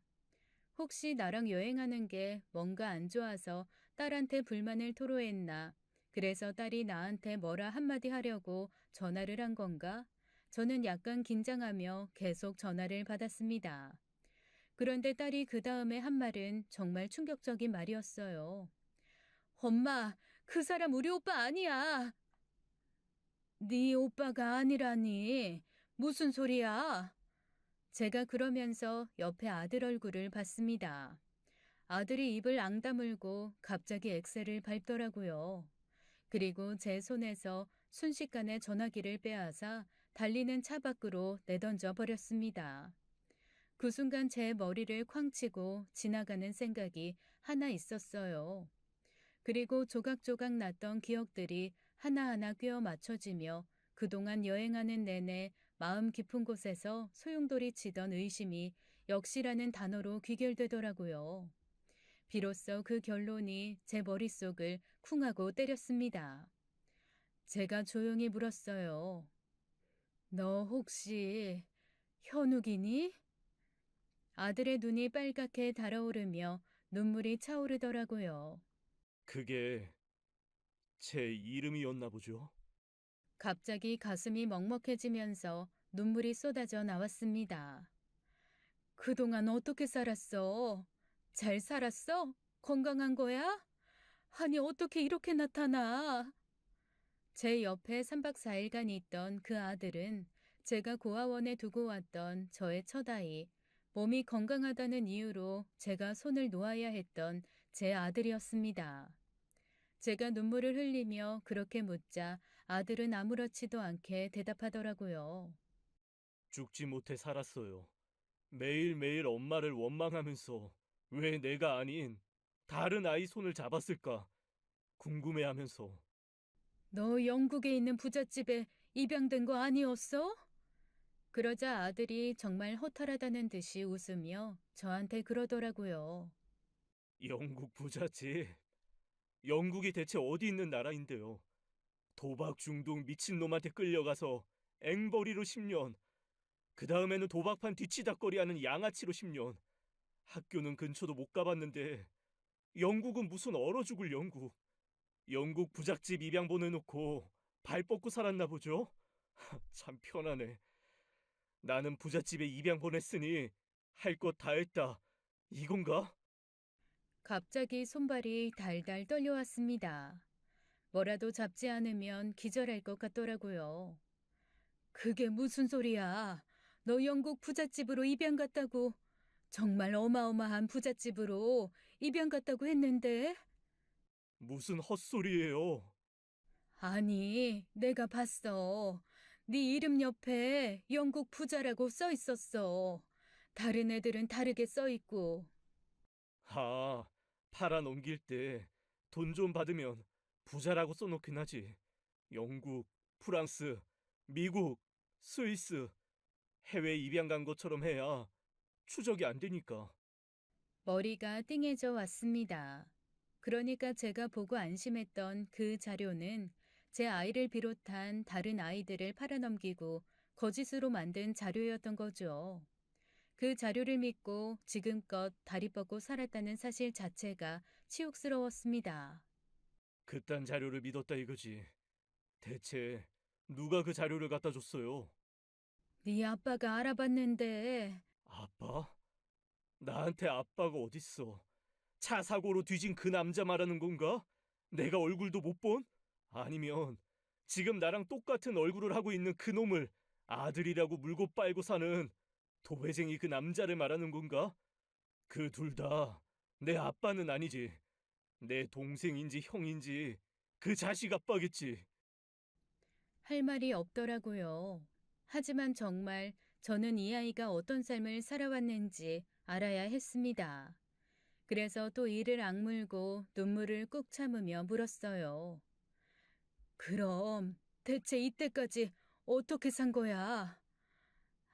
혹시 나랑 여행하는 게 뭔가 안 좋아서 딸한테 불만을 토로했나? 그래서 딸이 나한테 뭐라 한마디 하려고 전화를 한 건가? 저는 약간 긴장하며 계속 전화를 받았습니다. 그런데 딸이 그 다음에 한 말은 정말 충격적인 말이었어요. 엄마, 그 사람 우리 오빠 아니야. 네 오빠가 아니라니. 무슨 소리야? 제가 그러면서 옆에 아들 얼굴을 봤습니다. 아들이 입을 앙다물고 갑자기 엑셀을 밟더라고요. 그리고 제 손에서 순식간에 전화기를 빼앗아 달리는 차 밖으로 내던져 버렸습니다. 그 순간 제 머리를 쾅 치고 지나가는 생각이 하나 있었어요. 그리고 조각조각 났던 기억들이 하나하나 꿰어 맞춰지며 그동안 여행하는 내내 마음 깊은 곳에서 소용돌이치던 의심이 역시라는 단어로 귀결되더라고요. 비로소 그 결론이 제 머릿속을 쿵하고 때렸습니다. 제가 조용히 물었어요. 너 혹시 현욱이니? 아들의 눈이 빨갛게 달아오르며 눈물이 차오르더라고요. 그게 제 이름이었나 보죠? 갑자기 가슴이 먹먹해지면서 눈물이 쏟아져 나왔습니다. 그동안 어떻게 살았어? 잘 살았어? 건강한 거야? 아니, 어떻게 이렇게 나타나? 제 옆에 3박 4일간 있던 그 아들은 제가 고아원에 두고 왔던 저의 첫아이, 몸이 건강하다는 이유로 제가 손을 놓아야 했던 제 아들이었습니다. 제가 눈물을 흘리며 그렇게 묻자 아들은 아무렇지도 않게 대답하더라고요. 죽지 못해 살았어요. 매일매일 엄마를 원망하면서 왜 내가 아닌 다른 아이 손을 잡았을까 궁금해하면서. 너 영국에 있는 부잣집에 입양된 거 아니었어? 그러자 아들이 정말 허탈하다는 듯이 웃으며 저한테 그러더라고요. 영국 부잣집. 영국이 대체 어디 있는 나라인데요. 도박 중독 미친놈한테 끌려가서 앵벌이로 10년, 그 다음에는 도박판 뒤치다꺼리하는 양아치로 10년. 학교는 근처도 못 가봤는데 영국은 무슨 얼어 죽을 영국. 영국 부잣집 입양 보내놓고 발 뻗고 살았나 보죠? 참 편하네. 나는 부잣집에 입양 보냈으니 할 것 다 했다. 이건가? 갑자기 손발이 달달 떨려왔습니다. 뭐라도 잡지 않으면 기절할 것 같더라고요. 그게 무슨 소리야? 너 영국 부잣집으로 입양 갔다고. 정말 어마어마한 부잣집으로 입양 갔다고 했는데? 무슨 헛소리예요. 아니, 내가 봤어. 네 이름 옆에 영국 부자라고 써 있었어. 다른 애들은 다르게 써 있고. 아, 팔아 넘길 때 돈 좀 받으면 부자라고 써놓긴 하지. 영국, 프랑스, 미국, 스위스, 해외 입양 간 것처럼 해야 추적이 안 되니까. 머리가 띵해져 왔습니다. 그러니까 제가 보고 안심했던 그 자료는 제 아이를 비롯한 다른 아이들을 팔아넘기고 거짓으로 만든 자료였던 거죠. 그 자료를 믿고 지금껏 다리 뻗고 살았다는 사실 자체가 치욕스러웠습니다. 그딴 자료를 믿었다 이거지. 대체 누가 그 자료를 갖다 줬어요? 네 아빠가 알아봤는데 아빠? 나한테 아빠가 어딨어? 차 사고로 뒤진 그 남자 말하는 건가? 내가 얼굴도 못 본? 아니면 지금 나랑 똑같은 얼굴을 하고 있는 그 놈을 아들이라고 물고 빨고 사는 도배쟁이 그 남자를 말하는 건가? 그 둘 다 내 아빠는 아니지. 내 동생인지 형인지 그 자식 아빠겠지. 할 말이 없더라고요. 하지만 정말 저는 이 아이가 어떤 삶을 살아왔는지 알아야 했습니다. 그래서 또 이를 악물고 눈물을 꾹 참으며 물었어요. 그럼 대체 이때까지 어떻게 산 거야?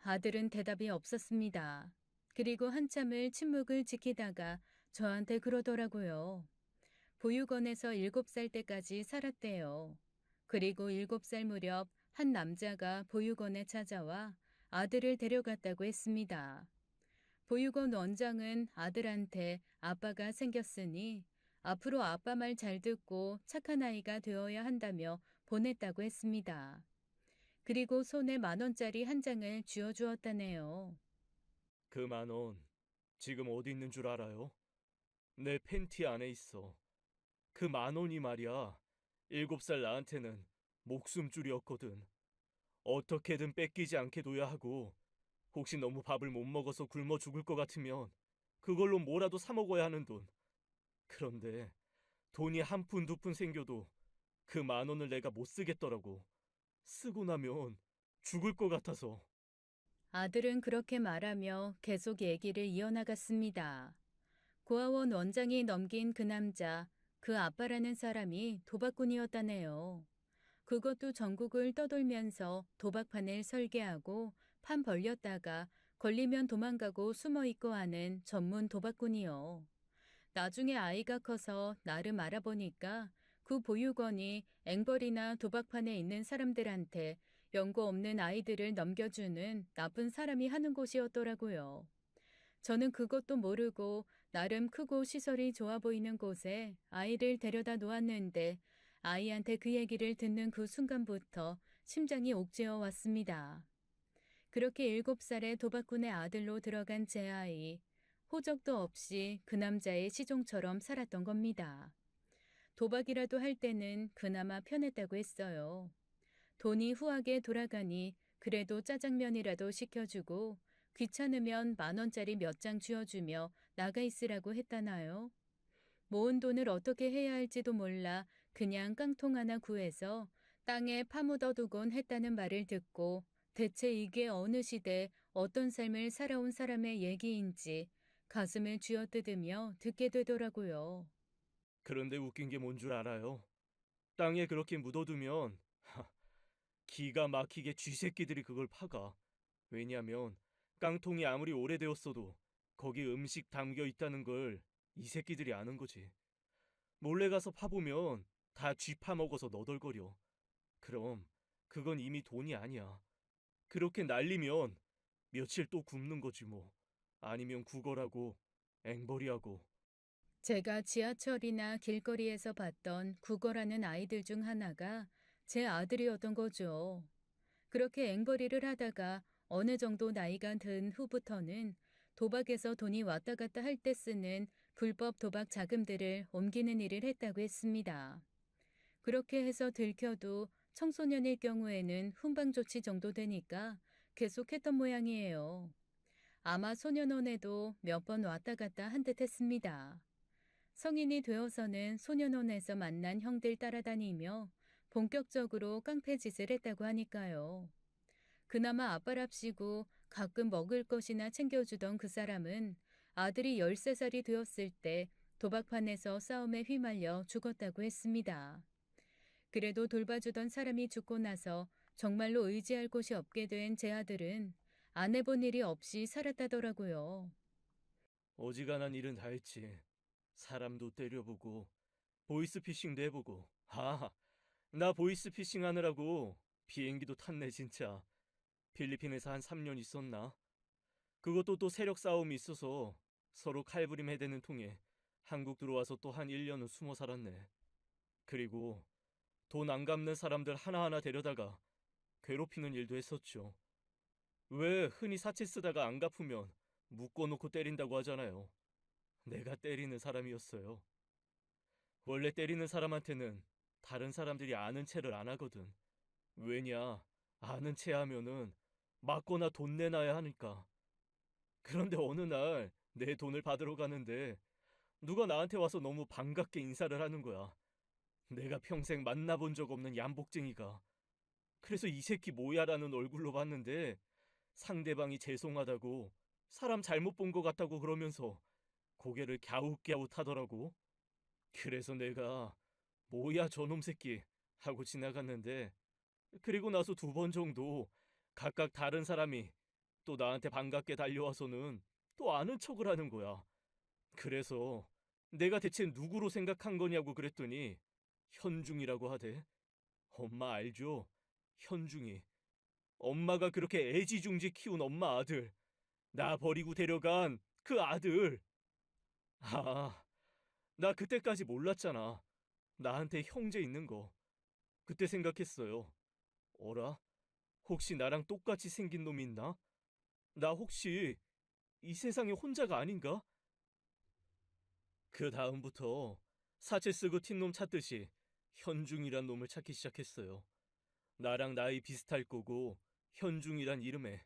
아들은 대답이 없었습니다. 그리고 한참을 침묵을 지키다가 저한테 그러더라고요. 보육원에서 7살 때까지 살았대요. 그리고 7살 무렵 한 남자가 보육원에 찾아와 아들을 데려갔다고 했습니다. 보육원 원장은 아들한테 아빠가 생겼으니 앞으로 아빠 말 잘 듣고 착한 아이가 되어야 한다며 보냈다고 했습니다. 그리고 손에 10,000원짜리 한 장을 쥐어주었다네요. 그 10,000원 지금 어디 있는 줄 알아요? 내 팬티 안에 있어. 그 10,000원이 말이야. 7살 나한테는 목숨줄이었거든. 어떻게든 뺏기지 않게 둬야 하고 혹시 너무 밥을 못 먹어서 굶어 죽을 것 같으면 그걸로 뭐라도 사 먹어야 하는 돈. 그런데 돈이 한 푼 두 푼 생겨도 그 10,000원을 내가 못 쓰겠더라고. 쓰고 나면 죽을 것 같아서. 아들은 그렇게 말하며 계속 얘기를 이어나갔습니다. 고아원 원장이 넘긴 그 남자, 그 아빠라는 사람이 도박꾼이었다네요. 그것도 전국을 떠돌면서 도박판을 설계하고 판 벌렸다가 걸리면 도망가고 숨어 있고 하는 전문 도박꾼이요. 나중에 아이가 커서 나름 알아보니까 그 보육원이 앵벌이나 도박판에 있는 사람들한테 연고 없는 아이들을 넘겨주는 나쁜 사람이 하는 곳이었더라고요. 저는 그것도 모르고 나름 크고 시설이 좋아 보이는 곳에 아이를 데려다 놓았는데 아이한테 그 얘기를 듣는 그 순간부터 심장이 옥죄어 왔습니다. 그렇게 7살의 도박꾼의 아들로 들어간 제 아이, 호적도 없이 그 남자의 시종처럼 살았던 겁니다. 도박이라도 할 때는 그나마 편했다고 했어요. 돈이 후하게 돌아가니 그래도 짜장면이라도 시켜주고 귀찮으면 10,000원짜리 몇 장 쥐어주며 나가 있으라고 했다나요. 모은 돈을 어떻게 해야 할지도 몰라 그냥 깡통 하나 구해서 땅에 파묻어두곤 했다는 말을 듣고 대체 이게 어느 시대 어떤 삶을 살아온 사람의 얘기인지 가슴을 쥐어뜯으며 듣게 되더라고요. 그런데 웃긴 게 뭔 줄 알아요? 땅에 그렇게 묻어두면 기가 막히게 쥐새끼들이 그걸 파가. 왜냐면 깡통이 아무리 오래되었어도 거기 음식 담겨 있다는 걸 이 새끼들이 아는 거지. 몰래 가서 파보면 다 쥐 파먹어서 너덜거려. 그럼 그건 이미 돈이 아니야. 그렇게 날리면 며칠 또 굶는 거지 뭐. 아니면 구걸하고 앵벌이하고. 제가 지하철이나 길거리에서 봤던 구걸하는 아이들 중 하나가 제 아들이었던 거죠. 그렇게 앵벌이를 하다가 어느 정도 나이가 든 후부터는 도박에서 돈이 왔다 갔다 할 때 쓰는 불법 도박 자금들을 옮기는 일을 했다고 했습니다. 그렇게 해서 들켜도 청소년일 경우에는 훈방 조치 정도 되니까 계속했던 모양이에요. 아마 소년원에도 몇 번 왔다 갔다 한 듯 했습니다. 성인이 되어서는 소년원에서 만난 형들 따라다니며 본격적으로 깡패 짓을 했다고 하니까요. 그나마 아빠랍시고 가끔 먹을 것이나 챙겨주던 그 사람은 아들이 13살이 되었을 때 도박판에서 싸움에 휘말려 죽었다고 했습니다. 그래도 돌봐주던 사람이 죽고 나서 정말로 의지할 곳이 없게 된 제 아들은 안 해본 일이 없이 살았다더라고요. 어지간한 일은 다 했지. 사람도 때려보고 보이스피싱도 해보고. 아, 나 보이스피싱 하느라고 비행기도 탔네 진짜. 필리핀에서 한 3년 있었나? 그것도 또 세력 싸움이 있어서 서로 칼부림 해대는 통에 한국 들어와서 또 한 1년은 숨어 살았네. 그리고 돈 안 갚는 사람들 하나하나 데려다가 괴롭히는 일도 했었죠. 왜 흔히 사채 쓰다가 안 갚으면 묶어놓고 때린다고 하잖아요. 내가 때리는 사람이었어요. 원래 때리는 사람한테는 다른 사람들이 아는 체를 안 하거든. 왜냐, 아는 체 하면은 맞거나 돈 내놔야 하니까. 그런데 어느 날 내 돈을 받으러 가는데 누가 나한테 와서 너무 반갑게 인사를 하는 거야. 내가 평생 만나본 적 없는 얌복쟁이가. 그래서 이 새끼 뭐야라는 얼굴로 봤는데 상대방이 죄송하다고 사람 잘못 본 것 같다고 그러면서 고개를 갸웃갸웃하더라고. 그래서 내가 뭐야 저놈 새끼 하고 지나갔는데 그리고 나서 2번 정도 각각 다른 사람이 또 나한테 반갑게 달려와서는 또 아는 척을 하는 거야. 그래서 내가 대체 누구로 생각한 거냐고 그랬더니 현중이라고 하대. 엄마 알죠? 현중이. 엄마가 그렇게 애지중지 키운 엄마 아들. 나 버리고 데려간 그 아들. 아, 나 그때까지 몰랐잖아. 나한테 형제 있는 거. 그때 생각했어요. 어라? 혹시 나랑 똑같이 생긴 놈이 있나? 나 혹시 이 세상에 혼자가 아닌가? 그 다음부터 사채 쓰고 튄 놈 찾듯이 현중이란 놈을 찾기 시작했어요. 나랑 나이 비슷할 거고 현중이란 이름에.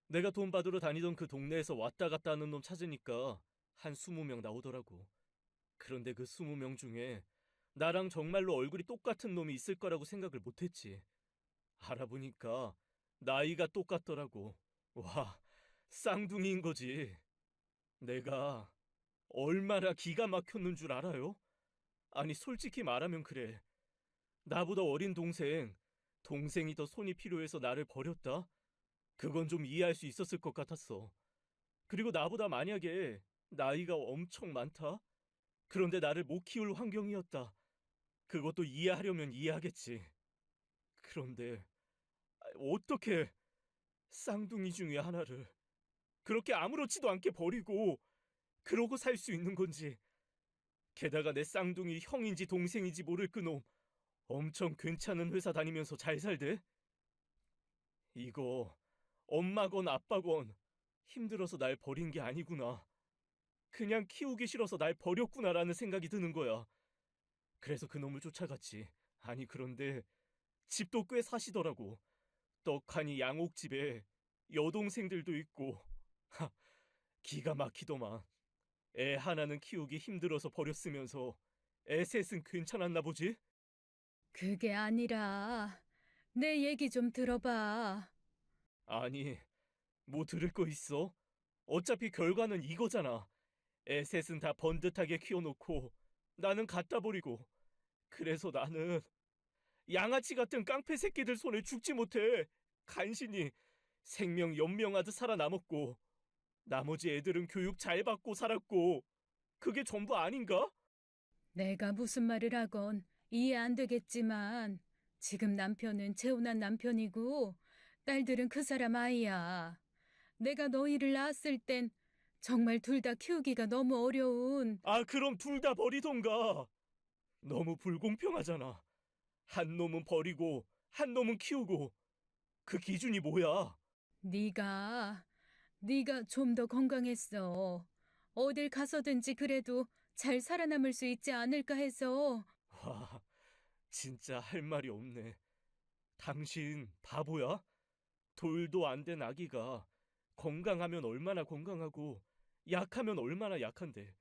내가 돈 받으러 다니던 그 동네에서 왔다 갔다 하는 놈 찾으니까 한 20명 나오더라고. 그런데 그 20명 중에 나랑 정말로 얼굴이 똑같은 놈이 있을 거라고 생각을 못했지. 알아보니까 나이가 똑같더라고. 와, 쌍둥이인 거지. 내가 얼마나 기가 막혔는 줄 알아요? 아니, 솔직히 말하면 그래. 나보다 어린 동생이 더 손이 필요해서 나를 버렸다? 그건 좀 이해할 수 있었을 것 같았어. 그리고 나보다 만약에 나이가 엄청 많다? 그런데 나를 못 키울 환경이었다. 그것도 이해하려면 이해하겠지. 그런데 어떻게 쌍둥이 중에 하나를 그렇게 아무렇지도 않게 버리고 그러고 살 수 있는 건지. 게다가 내 쌍둥이 형인지 동생인지 모를 그놈 엄청 괜찮은 회사 다니면서 잘 살대? 이거 엄마건 아빠건 힘들어서 날 버린 게 아니구나. 그냥 키우기 싫어서 날 버렸구나라는 생각이 드는 거야. 그래서 그놈을 쫓아갔지. 아니 그런데 집도 꽤 사시더라고. 떡하니 양옥집에 여동생들도 있고. 하, 기가 막히더만. 애 하나는 키우기 힘들어서 버렸으면서 애 셋은 괜찮았나 보지? 그게 아니라 내 얘기 좀 들어봐. 아니, 뭐 들을 거 있어? 어차피 결과는 이거잖아. 애 셋은 다 번듯하게 키워놓고 나는 갖다 버리고. 그래서 나는 양아치 같은 깡패 새끼들 손에 죽지 못해. 간신히 생명 연명하듯 살아남았고 나머지 애들은 교육 잘 받고 살았고 그게 전부 아닌가? 내가 무슨 말을 하건 이해 안 되겠지만 지금 남편은 재혼한 남편이고 딸들은 그 사람 아이야. 내가 너희를 낳았을 땐 정말 둘 다 키우기가 너무 어려운. 아, 그럼 둘 다 버리던가. 너무 불공평하잖아. 한 놈은 버리고 한 놈은 키우고 그 기준이 뭐야? 네가 좀 더 건강했어. 어딜 가서든지 그래도 잘 살아남을 수 있지 않을까 해서. 와, 진짜 할 말이 없네. 당신 바보야? 돌도 안 된 아기가 건강하면 얼마나 건강하고 약하면 얼마나 약한데.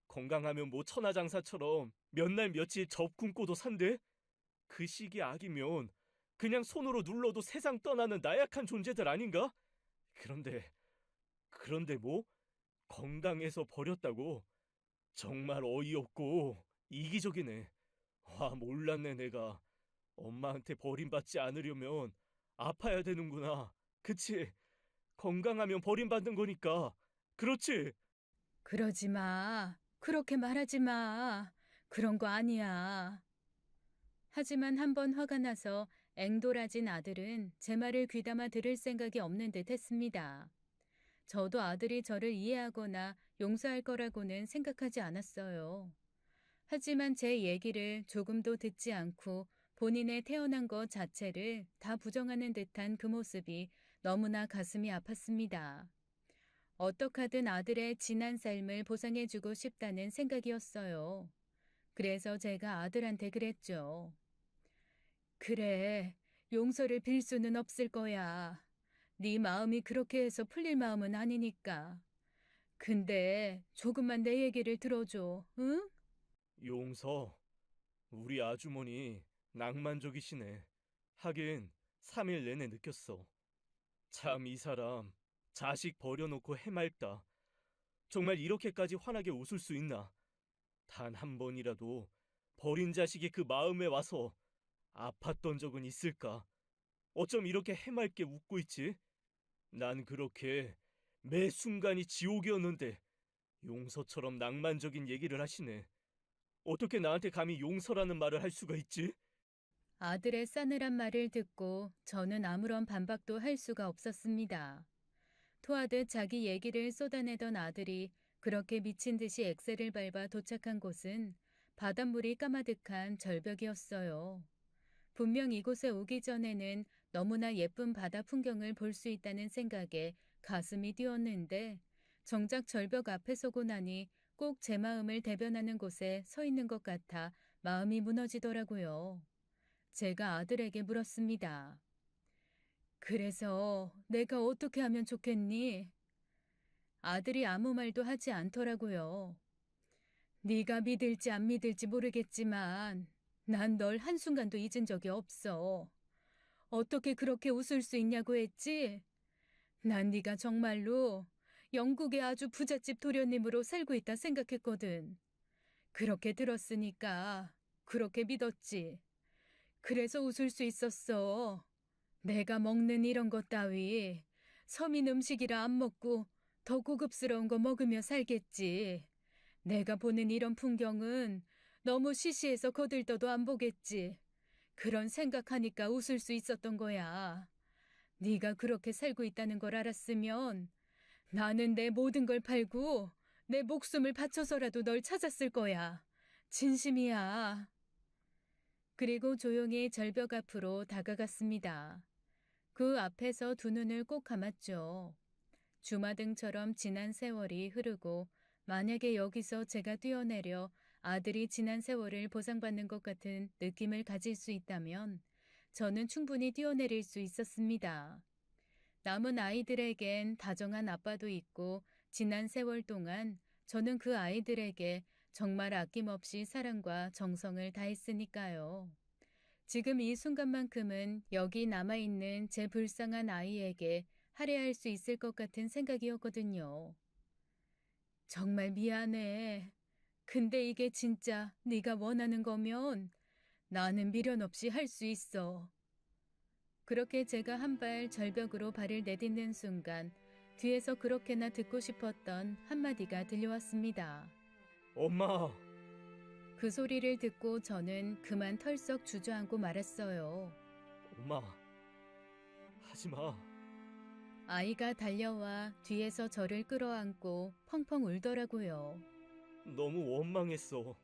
건강하면 뭐 천하장사처럼 몇 날 며칠 접 굶고도 산대? 그 시기 아기면 그냥 손으로 눌러도 세상 떠나는 나약한 존재들 아닌가? 그런데 뭐? 건강해서 버렸다고? 정말 어이없고 이기적이네. 와, 몰랐네 내가. 엄마한테 버림받지 않으려면 아파야 되는구나. 그치? 건강하면 버림받는 거니까. 그렇지? 그러지 마. 그렇게 말하지 마. 그런 거 아니야. 하지만 한 번 화가 나서 앵돌아진 아들은 제 말을 귀담아 들을 생각이 없는 듯 했습니다. 저도 아들이 저를 이해하거나 용서할 거라고는 생각하지 않았어요. 하지만 제 얘기를 조금도 듣지 않고 본인의 태어난 것 자체를 다 부정하는 듯한 그 모습이 너무나 가슴이 아팠습니다. 어떡하든 아들의 지난 삶을 보상해주고 싶다는 생각이었어요. 그래서 제가 아들한테 그랬죠. 그래, 용서를 빌 수는 없을 거야. 네 마음이 그렇게 해서 풀릴 마음은 아니니까. 근데 조금만 내 얘기를 들어줘, 응? 용서. 우리 아주머니 낭만적이시네. 하긴 3일 내내 느꼈어. 참 이 사람 자식 버려놓고 해맑다. 정말 이렇게까지 환하게 웃을 수 있나? 단 한 번이라도 버린 자식이 그 마음에 와서 아팠던 적은 있을까? 어쩜 이렇게 해맑게 웃고 있지? 난 그렇게 매 순간이 지옥이었는데 용서처럼 낭만적인 얘기를 하시네. 어떻게 나한테 감히 용서라는 말을 할 수가 있지? 아들의 싸늘한 말을 듣고 저는 아무런 반박도 할 수가 없었습니다. 토하듯 자기 얘기를 쏟아내던 아들이 그렇게 미친 듯이 엑셀을 밟아 도착한 곳은 바닷물이 까마득한 절벽이었어요. 분명 이곳에 오기 전에는 너무나 예쁜 바다 풍경을 볼 수 있다는 생각에 가슴이 뛰었는데 정작 절벽 앞에 서고 나니 꼭 제 마음을 대변하는 곳에 서 있는 것 같아 마음이 무너지더라고요. 제가 아들에게 물었습니다. 그래서 내가 어떻게 하면 좋겠니? 아들이 아무 말도 하지 않더라고요. 네가 믿을지 안 믿을지 모르겠지만 난 널 한순간도 잊은 적이 없어. 어떻게 그렇게 웃을 수 있냐고 했지? 난 네가 정말로 영국의 아주 부잣집 도련님으로 살고 있다 생각했거든. 그렇게 들었으니까 그렇게 믿었지. 그래서 웃을 수 있었어. 내가 먹는 이런 것 따위 서민 음식이라 안 먹고 더 고급스러운 거 먹으며 살겠지. 내가 보는 이런 풍경은 너무 시시해서 거들떠도 안 보겠지. 그런 생각하니까 웃을 수 있었던 거야. 네가 그렇게 살고 있다는 걸 알았으면 나는 내 모든 걸 팔고 내 목숨을 바쳐서라도 널 찾았을 거야. 진심이야. 그리고 조용히 절벽 앞으로 다가갔습니다. 그 앞에서 두 눈을 꼭 감았죠. 주마등처럼 지난 세월이 흐르고 만약에 여기서 제가 뛰어내려 아들이 지난 세월을 보상받는 것 같은 느낌을 가질 수 있다면 저는 충분히 뛰어내릴 수 있었습니다. 남은 아이들에겐 다정한 아빠도 있고 지난 세월 동안 저는 그 아이들에게 정말 아낌없이 사랑과 정성을 다했으니까요. 지금 이 순간만큼은 여기 남아있는 제 불쌍한 아이에게 할애할 수 있을 것 같은 생각이었거든요. 정말 미안해. 근데 이게 진짜 네가 원하는 거면 나는 미련 없이 할 수 있어. 그렇게 제가 한 발 절벽으로 발을 내딛는 순간 뒤에서 그렇게나 듣고 싶었던 한마디가 들려왔습니다. 엄마! 그 소리를 듣고 저는 그만 털썩 주저앉고 말았어요. 엄마! 하지 마. 아이가 달려와 뒤에서 저를 끌어안고 펑펑 울더라고요. 너무 원망했어.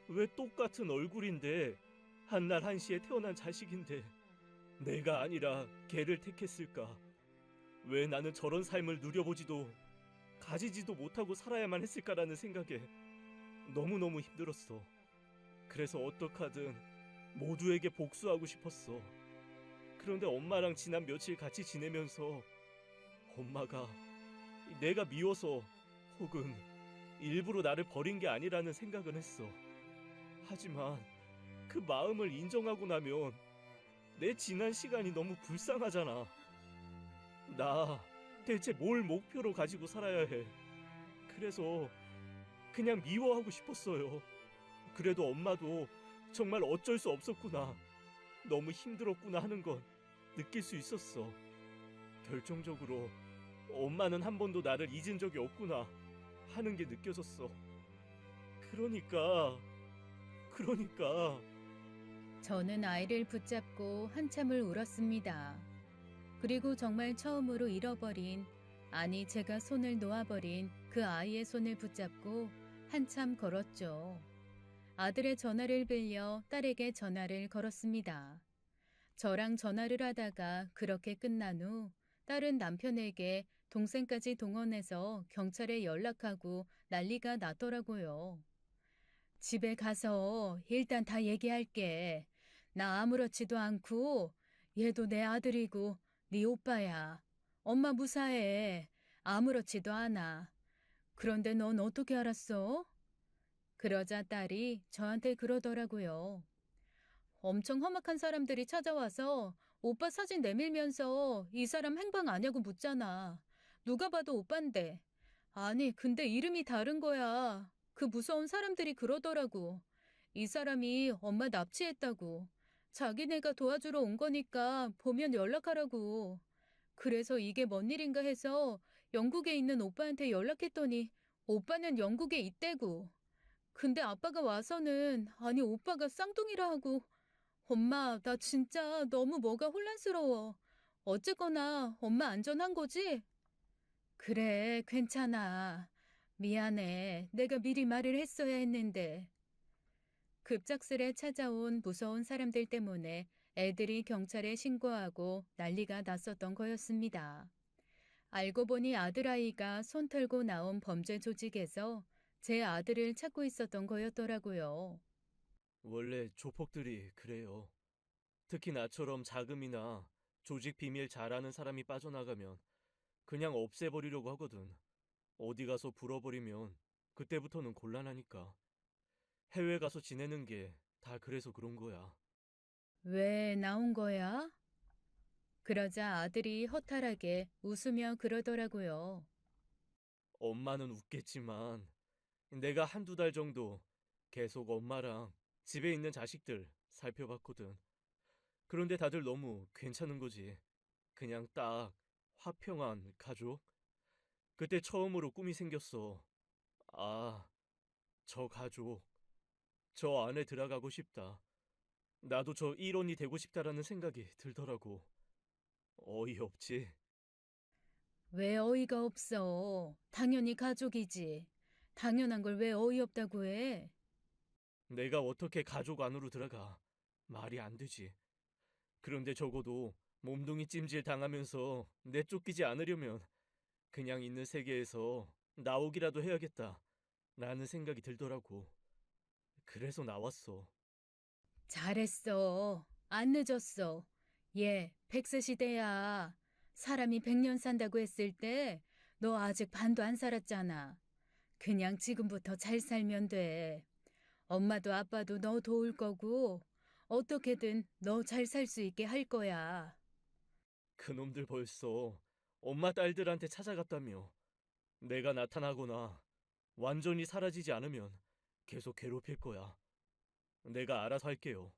왜 똑같은 얼굴인데 한날 한시에 태어난 자식인데 내가 아니라 걔를 택했을까? 왜 나는 저런 삶을 누려보지도 가지지도 못하고 살아야만 했을까라는 생각에 너무너무 힘들었어. 그래서 어떡하든 모두에게 복수하고 싶었어. 그런데 엄마랑 지난 며칠 같이 지내면서 엄마가 내가 미워서 혹은 일부러 나를 버린 게 아니라는 생각은 했어. 하지만 그 마음을 인정하고 나면 내 지난 시간이 너무 불쌍하잖아. 나 대체 뭘 목표로 가지고 살아야 해. 그래서 그냥 미워하고 싶었어요. 그래도 엄마도 정말 어쩔 수 없었구나. 너무 힘들었구나 하는 건 느낄 수 있었어. 결정적으로 엄마는 한 번도 나를 잊은 적이 없구나 하는 게 느껴졌어. 그러니까 저는 아이를 붙잡고 한참을 울었습니다. 그리고 정말 처음으로 잃어버린, 아니 제가 손을 놓아버린 그 아이의 손을 붙잡고 한참 걸었죠. 아들의 전화를 빌려 딸에게 전화를 걸었습니다. 저랑 전화를 하다가 그렇게 끝난 후 딸은 남편에게 동생까지 동원해서 경찰에 연락하고 난리가 났더라고요. 집에 가서 일단 다 얘기할게. 나 아무렇지도 않고 얘도 내 아들이고 네 오빠야. 엄마 무사해. 아무렇지도 않아. 그런데 넌 어떻게 알았어? 그러자 딸이 저한테 그러더라고요. 엄청 험악한 사람들이 찾아와서 오빠 사진 내밀면서 이 사람 행방 아냐고 묻잖아. 누가 봐도 오빤데. 아니, 근데 이름이 다른 거야. 그 무서운 사람들이 그러더라고. 이 사람이 엄마 납치했다고. 자기네가 도와주러 온 거니까 보면 연락하라고. 그래서 이게 뭔 일인가 해서 영국에 있는 오빠한테 연락했더니 오빠는 영국에 있대고. 근데 아빠가 와서는 아니 오빠가 쌍둥이라 하고 엄마 나 진짜 너무 뭐가 혼란스러워. 어쨌거나 엄마 안전한 거지? 그래 괜찮아. 미안해. 내가 미리 말을 했어야 했는데. 급작스레 찾아온 무서운 사람들 때문에 애들이 경찰에 신고하고 난리가 났었던 거였습니다. 알고 보니 아들아이가 손 털고 나온 범죄 조직에서 제 아들을 찾고 있었던 거였더라고요. 원래 조폭들이 그래요. 특히 나처럼 자금이나 조직 비밀 잘 아는 사람이 빠져나가면 그냥 없애버리려고 하거든. 어디 가서 불어버리면 그때부터는 곤란하니까. 해외 가서 지내는 게 다 그래서 그런 거야. 왜 나온 거야? 그러자 아들이 허탈하게 웃으며 그러더라고요. 엄마는 웃겠지만 내가 한두 달 정도 계속 엄마랑 집에 있는 자식들 살펴봤거든. 그런데 다들 너무 괜찮은 거지. 그냥 딱 화평한 가족? 그때 처음으로 꿈이 생겼어. 아, 저 가족. 저 안에 들어가고 싶다. 나도 저 일원이 되고 싶다라는 생각이 들더라고. 어이없지. 왜 어이가 없어? 당연히 가족이지. 당연한 걸 왜 어이없다고 해? 내가 어떻게 가족 안으로 들어가? 말이 안 되지. 그런데 적어도 몸뚱이 찜질 당하면서 내쫓기지 않으려면 그냥 있는 세계에서 나오기라도 해야겠다. 라는 생각이 들더라고. 그래서 나왔어. 잘했어. 안 늦었어. 얘, 100세 시대야. 사람이 100년 산다고 했을 때 너 아직 반도 안 살았잖아. 그냥 지금부터 잘 살면 돼. 엄마도 아빠도 너 도울 거고 어떻게든 너 잘 살 수 있게 할 거야. 그놈들 벌써 엄마 딸들한테 찾아갔다며. 내가 나타나거나 완전히 사라지지 않으면 계속 괴롭힐 거야. 내가 알아서 할게요.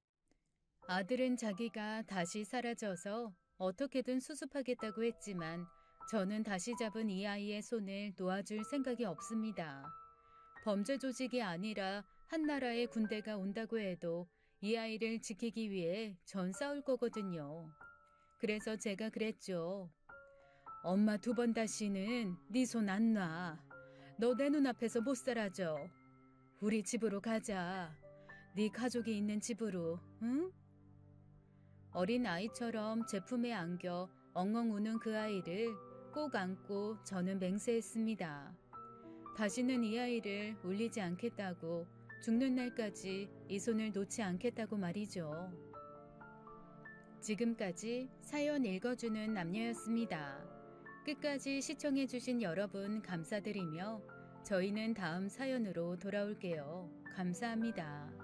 아들은 자기가 다시 사라져서 어떻게든 수습하겠다고 했지만 저는 다시 잡은 이 아이의 손을 놓아줄 생각이 없습니다. 범죄 조직이 아니라 한 나라의 군대가 온다고 해도 이 아이를 지키기 위해 전 싸울 거거든요. 그래서 제가 그랬죠. 엄마 2번 다시는 네 손 안 놔. 너 내 눈앞에서 못 사라져. 우리 집으로 가자. 네 가족이 있는 집으로, 응? 어린 아이처럼 제 품에 안겨 엉엉 우는 그 아이를 꼭 안고 저는 맹세했습니다. 다시는 이 아이를 울리지 않겠다고, 죽는 날까지 이 손을 놓지 않겠다고 말이죠. 지금까지 사연 읽어주는 남녀였습니다. 끝까지 시청해주신 여러분 감사드리며 저희는 다음 사연으로 돌아올게요. 감사합니다.